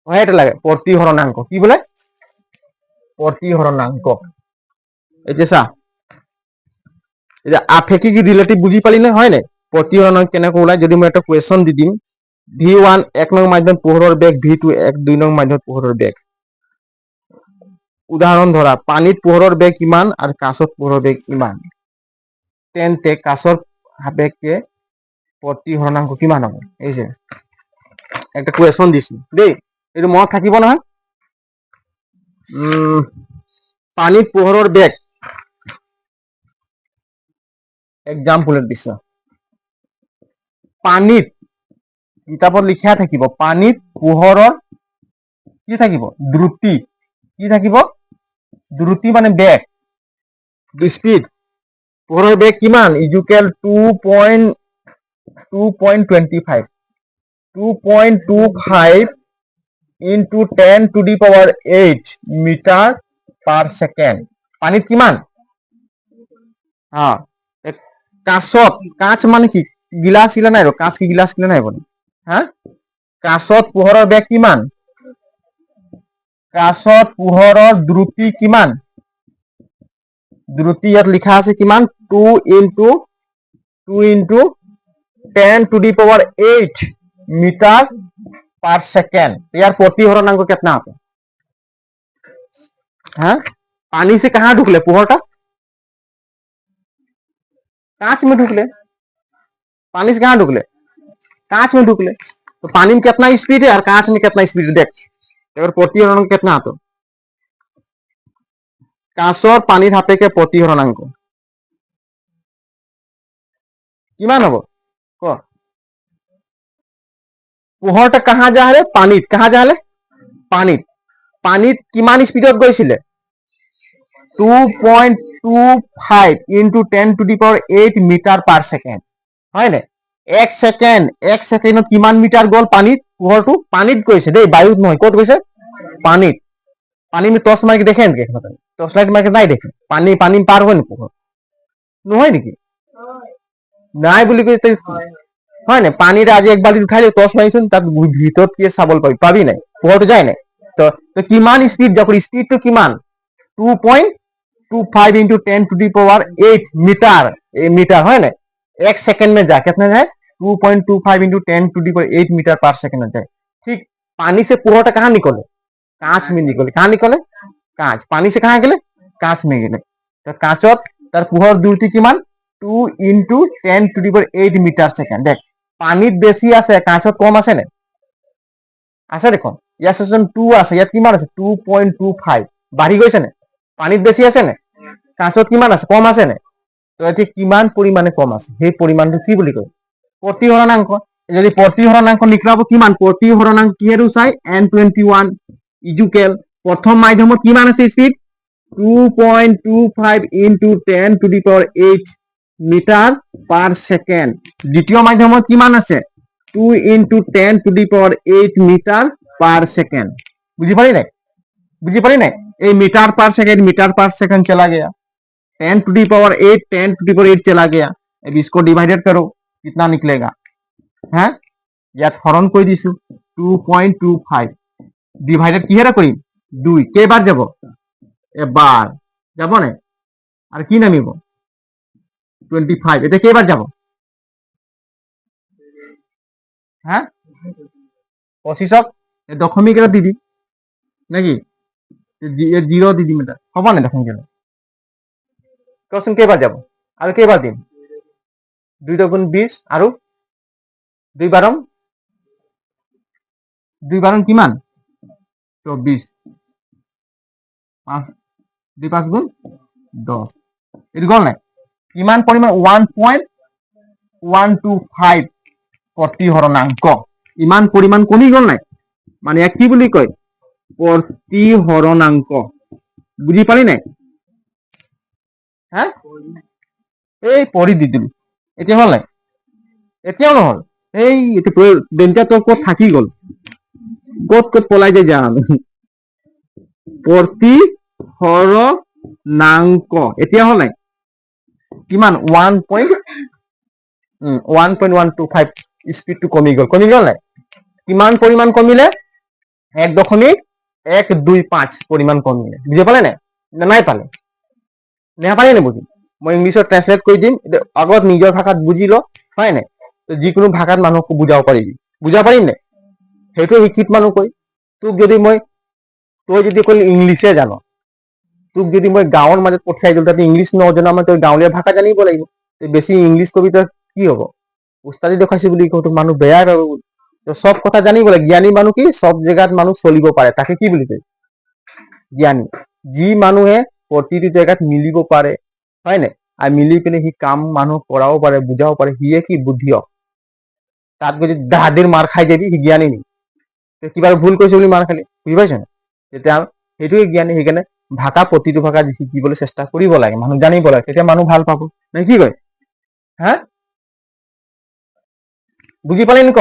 এটা লাগে प्रतिहरणांक। কি বলে प्रतिहरणांक। এই যে চা, এই যে আপেক্ষিক রিলেটিভ বুঝি পালি না হয় না, प्रतिहरणांक কেনেকৈ ওলাই। যদি মই এটা কুৱেশ্যন দি দিম, V1 1 নং মাধ্যম পোহৰৰ বেগ, V2 2 নং মাধ্যম পোহৰৰ বেগ। উদাহৰণ ধৰা, পানিত পোহৰৰ বেগ কিমান আৰ কাছত পোহৰৰ বেগ কিমান, তেন্তে কাছৰ সাপেক্ষে प्रतिहरणांक কিমান হ'ব। এই যে একটা কুৱেশ্যন দিছো দেই, এইটো মনত থাকিব নহয়। পানিত পোহৰৰ বেগ, এক্সাম্পলত দিছো, পানিত কিতাপত লিখা থাকিব, পানিত পোহৰৰ কি থাকিব দ্ৰুতি, কি থাকিব দ্ৰুতি মানে বেগ, স্পীড, পোহৰৰ বেগ কিমান equal 2.25 into 10 to the power 8 metre per second. পানীত কিমান, কাছত, কাঁচ মানে কি গিলাস কিলা নাই, কাঁচ কি গিলাস কিলা নাই বলে, হ্যাঁ কাছত পোহৰৰ বেগ কিমান, কাছত পোহৰৰ দ্ৰুতি কিমান, দ্ৰুতি ইয়াত লিখা আছে কিমান 2 into 10 to the power 8 metre per second. यार प्रतिहरणांक कितना आता है, हाँ? पानी से कहाँ ढुकले पोहरटा, कांच में ढुकले, पानी से कहाँ ढुकले कांच में ढुकले, तो पानी में कितना स्पीड है और कांच में कितना स्पीड है, देख अगर प्रतिहरणांक कितना आता, কাঁচৰ পানীৰ সাপেক্ষে प्रतिहरणांक কিমান হ'ব ক, পোহৰটা कहाँ যা হলে পানীত, कहाँ যা হলে পানীত, পানীত কিমান স্পীডত গৈছিলে 2.25 into 10 to the power 8 metre per second হয় নে, এক ছেকেণ্ডত কিমান মিটাৰ গ'ল পানীত, পোহৰটো পানীত গৈছে দেই, বায়ুত নহয়, ক'ত গৈছে পানীত। পানী में टॉर्च मार के देखे नेকি, टॉर्च लाइट मार के নাই দেখে, পানী পানী পাৰ হয় নে পোহৰ নহয় নেকি, নাই বুলি কৈ হয় না, পানীৰ আজি এক বাল্টি উঠাই টৰ্চ মাৰিছোন, তাত ভিতৰত কি চাবলৈ পাবি, পাবি নাই, পোহৰটো যায় নাই, তো কিমান স্পীড যাব, স্পীডটো কিমান 2.25 into 10 to the power 8 metre, metre হয় না, एक सेकंड में जा कितना है 2.25 इंटू 10⁸ मीटर पर सेकेंड होता है। ठीक पानी से पुरोटा कहाँ निकले, कांच में निकले। कहाँ निकले, कांच। पानी से कहाँ गेले, कांच में गेले। तो कांचत तार पुहर दूरती किमान 2 इंटू 10⁸ मीटर सेकेंड। देख पानीत बेसी आसे, कांचत कम आसे ने, आसे देखो ইয়াত সেকশন 2 আছে, ইয়াত কিমান আছে 2.25 বাঢ়ি গৈছে নে, পানীত বেছি আছে নে, কাঁচত কিমান আছে, কম আছে নে। তো এতিয়া কিমান পৰিমাণে কম আছে সেই পৰিমাণটো কি বুলি কয়, প্ৰতিহৰণাংক। যদি প্ৰতিহৰণাংক নিকলাব কিমান, প্ৰতিহৰণাংক কিহেতু চাই N21 ইজুকেল প্ৰথম মাধ্যমত কিমান আছে speed 2.25 into 10⁸ metre per second. দ্বিতীয় মাধ্যমত কিমান আছে 2 इंटू 10⁸ मीटर पर सेकेंड। बुझी पारी नहीं, बुझी पारी नहीं, ये मीटर पर सेकेंड चला गया, 10⁸ चला गया। अब इसको डिवाइडेड करो कितना निकलेगा है, यात हरण कर दिसु 2.25 डिवाइडेड किहेरे करिम 2 केबार যাব, এবাৰ যাব না, আৰ কি নামিব 25। এটা কেবাৰ যাব, হ্যাঁ 25ক দশমিক এটা দি দিম নাকি, জিৰো দি দিম, এটা হব না দেখুন গেলে কচোন কেইবাৰ যাব, আৰু কেইবাৰ দিম 2 দুগুণ 20 আৰু 2 বাৰং কিমান 24, 2 5 গুণ 10। এইটো গল নাই, কিমান পৰিমাণ 1.125 প্ৰতিহৰণাংক, ইমান পৰিমাণ কমি গল নাই, মানে ইয়াক কি বুলি কয় প্ৰতিহৰণাংক। বুজি পালি নাই, হ্যাঁ এই পৰি দি দিলো, এতিয়া হল নাই, এতিয়াও নহল, এই বেঞ্চা তোৰ ক'ত থাকি গল, ক'ত পলাই যে যাম। প্ৰতিহৰণাংক এতিয়া হল নাই কিমান 1.125 স্পিডটো কমি গল নাই, কিমান পৰিমাণ কমিলে 1.125 পৰিমাণ কমিলে। বুঝি পালে নাই, নাই পালে, নেপালে নে বুঝি, মই ইংলিছত ট্রান্সলেট কৰি দিম, আগত নিজৰ ভাষাত বুজি ল, হয় নাই, যিকোনো ভাষাত মানুহক বুজাব পাৰিবি, বুজাব পাৰিম নে, সেইটো শিক্ষিত মানুহ কৈ। তোক যদি মই, তই যদি অকল ইংলিছে জানো, তোক যদি মই গাঁৱৰ মাজত পঠিয়াই দিওঁ, তাতে ইংলিছ নজনা মানে তই গাঁৱলীয়া ভাষা জানিব লাগিব। বেছি ইংলিছ কবি তই কি হব, উস্তাদি দেখাইছে বুলি কওঁ তোক মানুহ বেয়া পাব। সব কথা জানিব লাগে, জ্ঞানী মানুহ কি সব জেগাত মানুহ চলিব পাৰে, তাকে কি বুলি কয় জ্ঞানী। যি মানুহে প্ৰতিটো জেগাত মিলিব পাৰে, হয় নাই, আৰু মিলি পিনে সি কাম মানুহ কৰাব পাৰে, বুজাব পাৰে, সিয়ে কি বুদ্ধিয়ক। তাত যদি দাহাদিৰ মাৰ খাই যাবি সি জ্ঞানী নেকি, কিবা ভুল কৰিছে বুলি মাৰ খালি, বুজি পাইছ না, তেতিয়া সেইটোৱে জ্ঞানী। সেইকাৰণে ভাষা প্ৰতিটো ভাষা শিকিবলৈ চেষ্টা কৰিব লাগে, মানুহ জানিব লাগে, তেতিয়া মানুহ ভাল পাব, নে কি কয়, হ্যাঁ বুঝি पाले क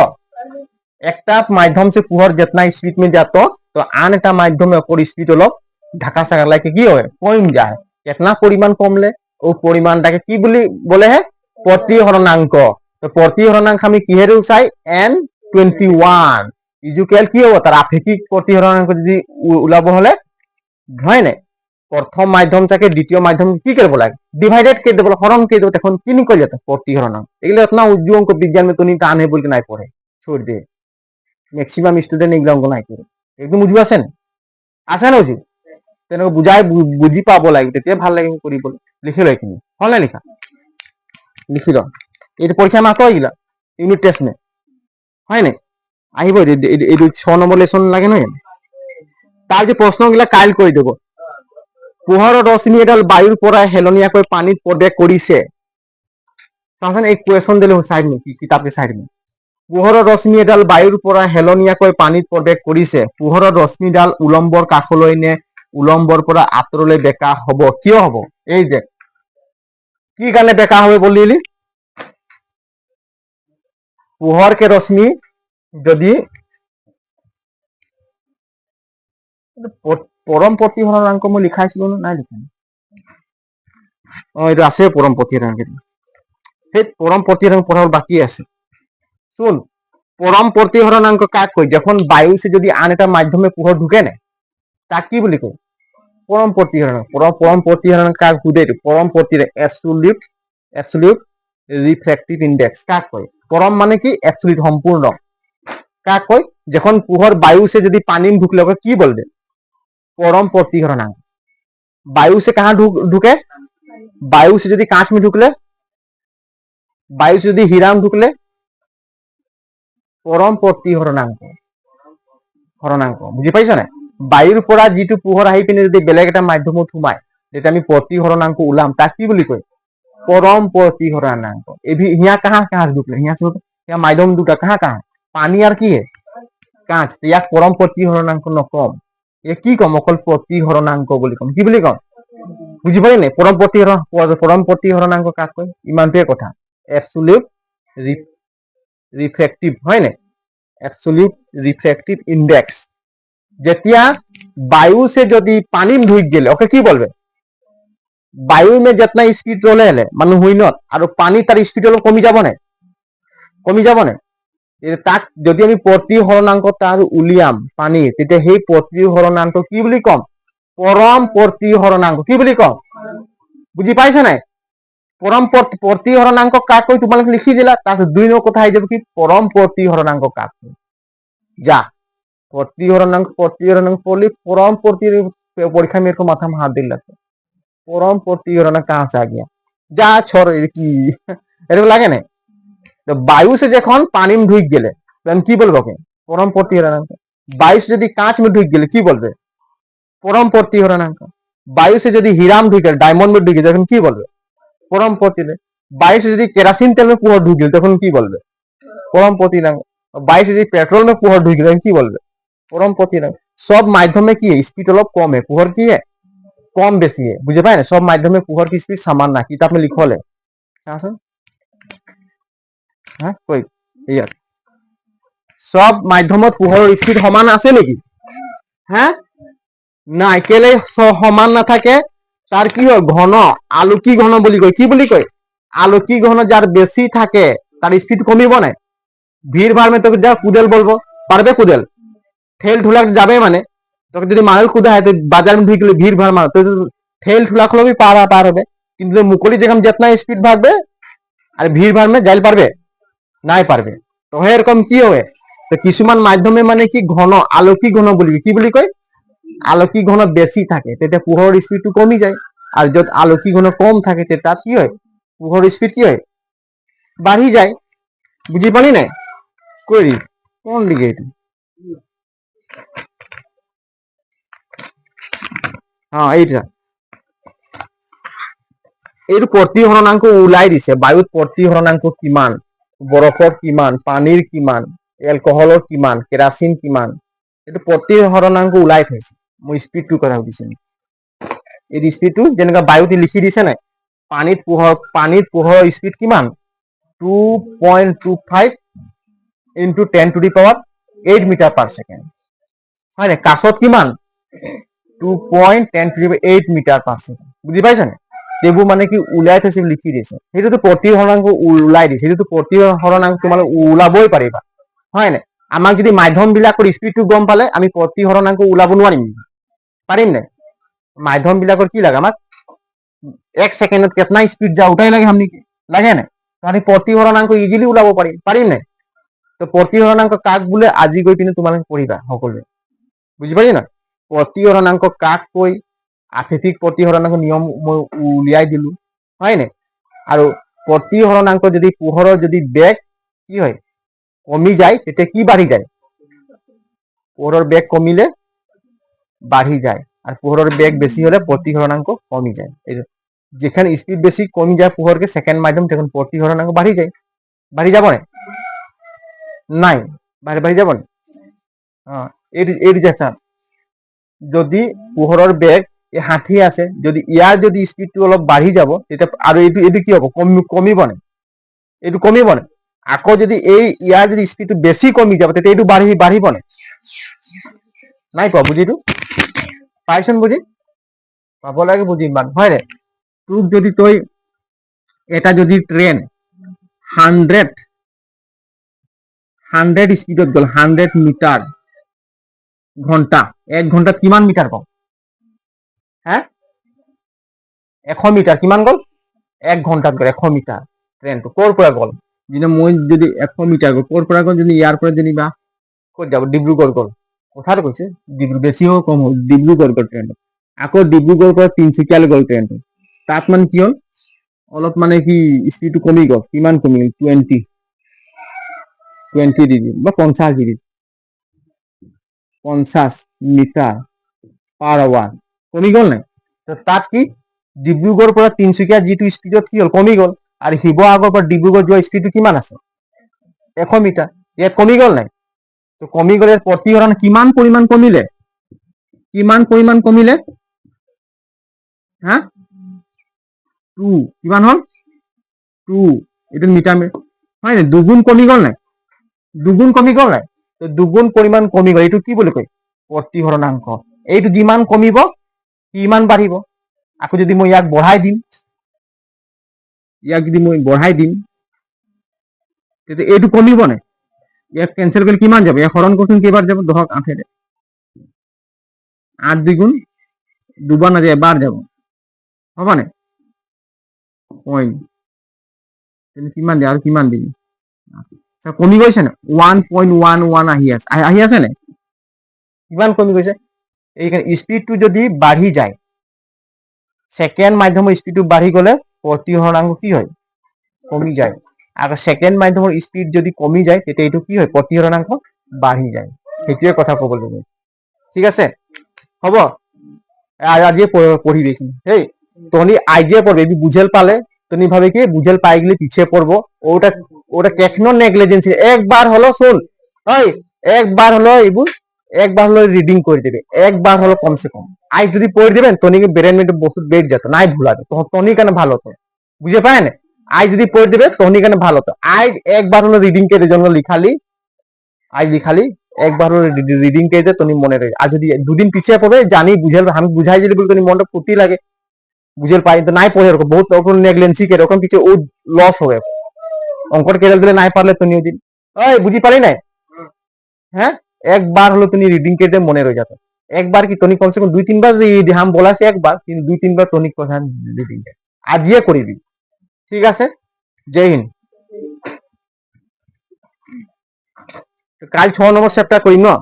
একটা মাধ্যম से पुहर जितना स्पीड में जाता तो आन এটা মাধ্যমে ওপর স্পিড হলো ঢাকা সাগা লাগে কি হয় কম যায়, कितना পরিমাণ কমলে ও পরিমাণটাকে কি বলি বলে হে প্রতিহরণাঙ্ক। তো প্রতিহরণাঙ্ক আমি কিহেরে চাই N21 ইজুকেল কি হবো তার আপেক্ষিক প্রতিহরণাঙ্ক যদি ওলাব হলে হয় না, প্রথম মাধ্যমটাকে দ্বিতীয় মাধ্যম কি করবো লাগে ডিवाइडेड कर देबो, हरण कर देबो, तখন কি নিকল যেত প্রতিহরণাঙ্ক। এগুলো इतना उज्जू अंक विज्ञान में तो नहीं टान है बोल के नहीं पढ़े, छोड़ दे, मैक्सिमम स्टूडेंट एग्जाम को नहीं करे। একদম বুঝি আছে না, আছে না বুঝি, তেনেকে বুজাই বুজি পাব লাগে, তেতিয়া ভাল লাগে কৰিবলৈ। লিখি ল এইখিনি, হল না লিখা, লিখি ল, এইটো পৰীক্ষা মাত্ৰ এইগিলা ইউনিট টেষ্ট নে, হয় নাই আহিব, এইটো 6 নম্বৰ লেসন লাগে নহয়। তাৰ যে প্ৰশ্নগিলা কাইল কৰি দেব। পোহৰৰ ৰশ্মি এডাল বায়ুৰ পৰা হেলনীয়াকৈ পানীত প্ৰৱেশ কৰিছে। চাচোন এই কুৱেশ্যন দিলে চাই নেকি কিতাপে চাই দিম। পোহৰৰ ৰশ্মি এডাল বায়ুৰ পৰা হেলনীয়াকৈ পানীত প্ৰৱেশ কৰিছে। পোহৰৰ ৰশ্মিডাল উলম্বৰ কাষলৈ নে উলম্বৰ পৰা আঁতৰলৈ বেকা হব, কিয় হব, এই যে কি কাৰণে বেকা হবে বলিলি, পোহৰ কে ৰশ্মি যদি পৰম প্ৰতিহৰণাঙ্ক মই লিখাইছিলো নাই লিখা, এইটো আছে পৰম প্ৰতিহৰণাঙ্ক, সেই পরম प्रतिहरण পড়ার বাকি আছে। শুন পরম प्रतिहरणांक কাক কয়, যখন বায়ু সে যদি আন এটা মাধ্যমে পোহর ঢুকে না তাক কি বলি কয় পরম प्रतिहरण। পরম प्रतिहरण কাক বুঝে, পরম प्रतिहरण অ্যাবসলিউট রিফ্র্যাক্টিভ ইন্ডেক্স কাক কয় পরম মানে কি অ্যাবসলিউট সম্পূর্ণ কাক কয় যখন পোহর বায়ু से যদি पानी में ढुकले কি বলবে परम प्रतिहरणांक वायु से कहां ढुके वायु से যদি कांच में ढुकले वायु से যদি হীরা में ढुकले परम प्रतिहरणांक বুঝি পাইছ না বায়ুৰ পৰা যিটো পোহৰ আহি পিনে যদি বেলেগ এটা মাধ্যমত সোমায় যেতিয়া আমি प्रतिहरणांक ওলাম তাক কি বুলি কয় परम प्रतिहरणांक यहाँ कहाँ कहाँ से ढुकले यहाँ माध्यम दुटा कहाँ कहाँ पानी और की है कांच ইয়াক परम प्रतिहरणांक নকম ये কি কম অকল प्रतिहरणांक বুলি কম কি বুলি কম বুঝি পালি নাই परम प्रतिहरणांक কাক কয় ইমানটোৱে কথা এবসলিউট রিফ্র্যাক্টিভ হয় না एब्सोल्यूट रिफ्रैक्टिव इंडेक्स जेतिया वायु से যদি पानी में ढुक गेले ओके की बोलबे वायु में जितना स्पीड चले हले मानु हुइनत और पानी तार स्पीड हलो कमी যাব না তাক যদি আমি प्रतिहरणांक तार उलियाम पानी तेते সেই प्रतिहरणांक কি বুলি কম परम प्रतिहरणांक কি বুলি কম বুঝি পাইছ নাই परम प्रतिहरणांक কাক কই তোমালোক লিখি দিলা তার দুই নম্বর কথা আই যাব কি परम प्रतिहरणांक কাক जा प्रतिहरणांक पढ़ली परम परीक्षा में माथा में हाथ दिल परम प्रतिहरणांक कहाँ से आ गया जा छोड़ की लगे ना तो वायु से जखन पानी में ढुक गेले तखन की बोलबो के परम प्रतिहरणांक वायु से यदि कांच में ढुक गेले की बोलबे परम प्रतिहरणांक वायु से यदि हीरा में ढुक गेले डायमंड में ढुक गेले तखन की बोलबे परम प्रतिहरणांक वायु से यदि केरासिन तेल में पोहर ढुक गेले तखन की बोलबे परम प्रतिहरणांक वायु से यदि पेट्रोल में पोहर ढुक गेले की बोलबे परम प्रतिहरणांक सब माध्यम में की है स्पीड अलग कम है पोहर की है कम बेसी है बुझे पाए ना सब माध्यम में पोहर की स्पीड समान ना किताब में लिखल है हाँ कोई यार सब माध्यम पोहर स्पीड समान আছে নেকি হ্যাঁ না কেলে সমান না থাকে তার কি হয় ঘন আলোকি ঘন বলি কয় কি বলি কয় আলোকি ঘন যার বেশি থাকে তার স্পিড কমিব না ভিড় ভাড় में तो যা কুদেল বলবো পারবে কুদেল ঠেল ঠুলা যাবে মানে তোকে যদি মাল কুদা হয় তো বাজার में ঢুকলে ভিড় ভাড় মার তো ঠেল ঠুলা খলো भी পার হবে কিন্তু মুকলি যেখানে जितना স্পিড ভাগবে আর ভিড় ভাড় में যাইল পারবে নাই পারবে তো এরকম কি হবে তো কিছুমান মাধ্যমে মানে কি ঘন আলোকি ঘন বলি কি বলি কয় আলোকি ঘন বেশি থাকে তেতে পোহৰৰ স্পিডটো কমি যায় আৰ যত আলোকি ঘন কম থাকে তে তাত কি হয় পোহৰৰ স্পিড কি হয় বাঢ়ি যায় বুঝি পালি নাই কই কোন দিকে এটা হ্যাঁ এইটা এই प्रतिहरणांक ওলাই দিছে বায়ুত प्रतिहरणांक কিমান বৰফৰ কিমান পানীৰ কিমান এলকহলৰ কিমান কেৰাচিন কিমান এইটো प्रतिहरणांक ওলাই থৈছে মই স্পিডটো কথা কৈছো এই স্পিডটো যেনেকা বায়ুত লিখি দিছে নাই পানীত পোহৰৰ স্পিড কিমান 2.25 into 10 to the power 8 meter per second হয় না কাছত কিমান 2.10 to the 8 meter per second বুঝি পাইছ না তেবু মানে কি উলাই থৈছে লিখি দিছে সেইটো তো प्रतिहरणांक উলাই দিছে সেইটো তো प्रतिहरणांक তোমালে উলাবই পাৰিবা হয় না আমাক যদি মাধ্যম বিলাকৰ স্পিডটো গম পালে আমি प्रतिहरणांक উলাব নোৱাৰিম পাৰিম না মাধ্যম বিলাকৰ কি লাগে আমাক 1 সেকেন্ডত কিतना স্পিড যা উঠাই লাগে हमनी লাগে না তো আমি प्रतिहरणांक ইজিলি উলাব পাৰিম না তো प्रतिहरणांक কাক বোলে আজি গৈ পিনে তোমালোকে পঢ়িবা সকলোৱে বুঝি পালি না प्रतिहरणांक কাক কৈ আপেক্ষিক प्रतिहरणांक নিয়ম মই উলিয়াই দিলো হয় না আৰু प्रतिहरणांक যদি পোহৰৰ যদি বেগ কি হয় কমি যায় তেতে কি বাঢ়ি যায় পোহৰৰ বেগ কমিলে বাঢ়ি যায় আৰ পোহৰৰ বেগ বেশি হলে प्रतिहरणांक কমি যায় যেখানে স্পিড বেশি কমি যায় পোহরকে সেকেন্ড মাধ্যম তখন प्रतिहरणांक বাঢ়ি যাব না নাই বাঢ়ি যাব না এই দেখা যদি পোহৰৰ বেগ 60 আছে যদি ইয়াৰ যদি স্পিডটো অলপ বাঢ়ি যাব তেতিয়া আৰু এইটো কি হ'ব কমিব না এইটো কমিব না আকৌ যদি এই ইয়াৰ যদি স্পিডটো বেশি কমি যাব তেতিয়া এইটো বাঢ়িব না নাই পাব বুঝিটো পাইছন বুঝি পাব লাগে বুঝি মান হয় রে তুক যদি তই এটা যদি ট্রেন 100 স্পিডত গল 100 মিটার ঘন্টা 1 ঘন্টাত কিমান মিটার পাব হ্যাঁ 100 মিটার কিমান গল 1 ঘন্টাত গল 100 মিটার ট্ৰেইনটো ক'ৰ পৰা গ'ল যেনে মই যদি 100 মিটাৰ গ'ল ক'ৰ পৰা গ'ল যদি ইয়াৰ পৰা যেনিবা ক'ত যাব ডিব্ৰুগড় গ'ল কথাটো কৈছে বেছি হোক কম হোক ডিব্ৰুগড় গ'ল ট্ৰেইনটো আকৌ ডিব্ৰুগড়ৰ পৰা তিনিচুকীয়ালৈ গ'ল ট্ৰেইনটো তাত মানে কি হ'ল অলপ মানে কি স্পীডটো কমি গ'ল কিমান কমি গ'ল 20 দি দিম বা 50 দি দিম 50 মিটাৰ পাৰ আৱাৰ কমি গ'ল নাই তো তাত কি ডিব্ৰুগড়ৰ পৰা তিনিচুকীয়া যিটো স্পীডত কি হ'ল কমি গ'ল আৰু শিৱসাগৰৰ পৰা ডিব্ৰুগড় যোৱা স্পীডটো কিমান আছে 100 মিটাৰ ইয়াত কমি গ'ল নাই তো কমি গ'লে প্ৰতিহৰণ কিমান পৰিমাণ কমিলে হা 2 কিমান হ'ল 2 এইটো মিটাৰ হয় নাই দুগুণ কমি গ'ল নাই তো দুগুণ পৰিমাণ কমি গ'ল এইটো কি বুলি কয় প্ৰতিহৰণাংক এইটো যিমান কমিব সিমান বাঢ়িব আকৌ যদি মই ইয়াক বঢ়াই দিম তেতিয়া এইটো কমিব নাই ইয়াক কেনচেল কৰিলে কিমান যাব ইয়াক হৰণ কৰচোন কেইবাৰ যাব 10 8 8 দুগুণ দুবাৰ নাযায় এবাৰ যাব হ'ব নাই পইণ্ট কিমান দিয়ে আৰু কিমান দিবি কমি গৈছে নে 1.11 আহি আছে নে কিমান কমি গৈছে এইখানে স্পীডটো যদি বাঢ়ি যায় সেকেন্ড মাধ্যমৰ স্পীডটো বাঢ়ি গ'লে প্ৰতিহৰণাংক কি হয় কমি যায় আৰু সেকেন্ড মাধ্যমৰ স্পীড যদি কমি যায় তেতিয়া এইটো কি হয় প্ৰতিহৰণাংক বাঢ়ি যায় সেইটোৱে কথা ক'বলৈ গ'লে ঠিক আছে হ'ব আজিয়ে পড়িবি হেই তনি আইজে পড়বে বুঝেল পালে তনি ভাবে কি বুঝেল পাই গেলে পিছিয়ে পড়বো ওটা টেকনো নেগলিজেন্সি একবার হলো শুন ওই একবার হলো একবার হলো রিডিং করে দেবে একবার হলো কমসে কম আজ যদি পড়ে দেবেন তনি ব্রেন में बहुत বেড়ে যেত নাই ভুলাবে তো তনি কেন ভালো তো বুঝে পায় না আজ যদি পড়ে দেবে তনি কেন ভালো তো আজ একবার হলো রিডিং के জন্য লিখালি একবার হলো রিডিং के তনি মনে রয়ে আর যদি দুদিন পিছিয়ে পড়বে জানি বুঝেল আমি বুঝাই দিলে বলে তনি মনটা ফুর্তি লাগে বুঝেল পাই তো নাই পড়ে বহুত রকম নেগলেন্সি के রকম কিছু ও লস হবে অঙ্কট কেড়ে দিলে নাই পারলে তনি দিন ওই বুঝি পারি নাই হ্যাঁ একবার হলো তুমি রিডিং কেটে মনে রয়ে যেত একবার কি তনি কমসে কম 2-3 বার হাম বলা সে একবার কিন্তু 2-3 বার তনি কথা রিডিং আজিয়ে করিবি ঠিক আছে জয় হিন্দ কাল 6 নম্বর চ্যাপ্টার করিম না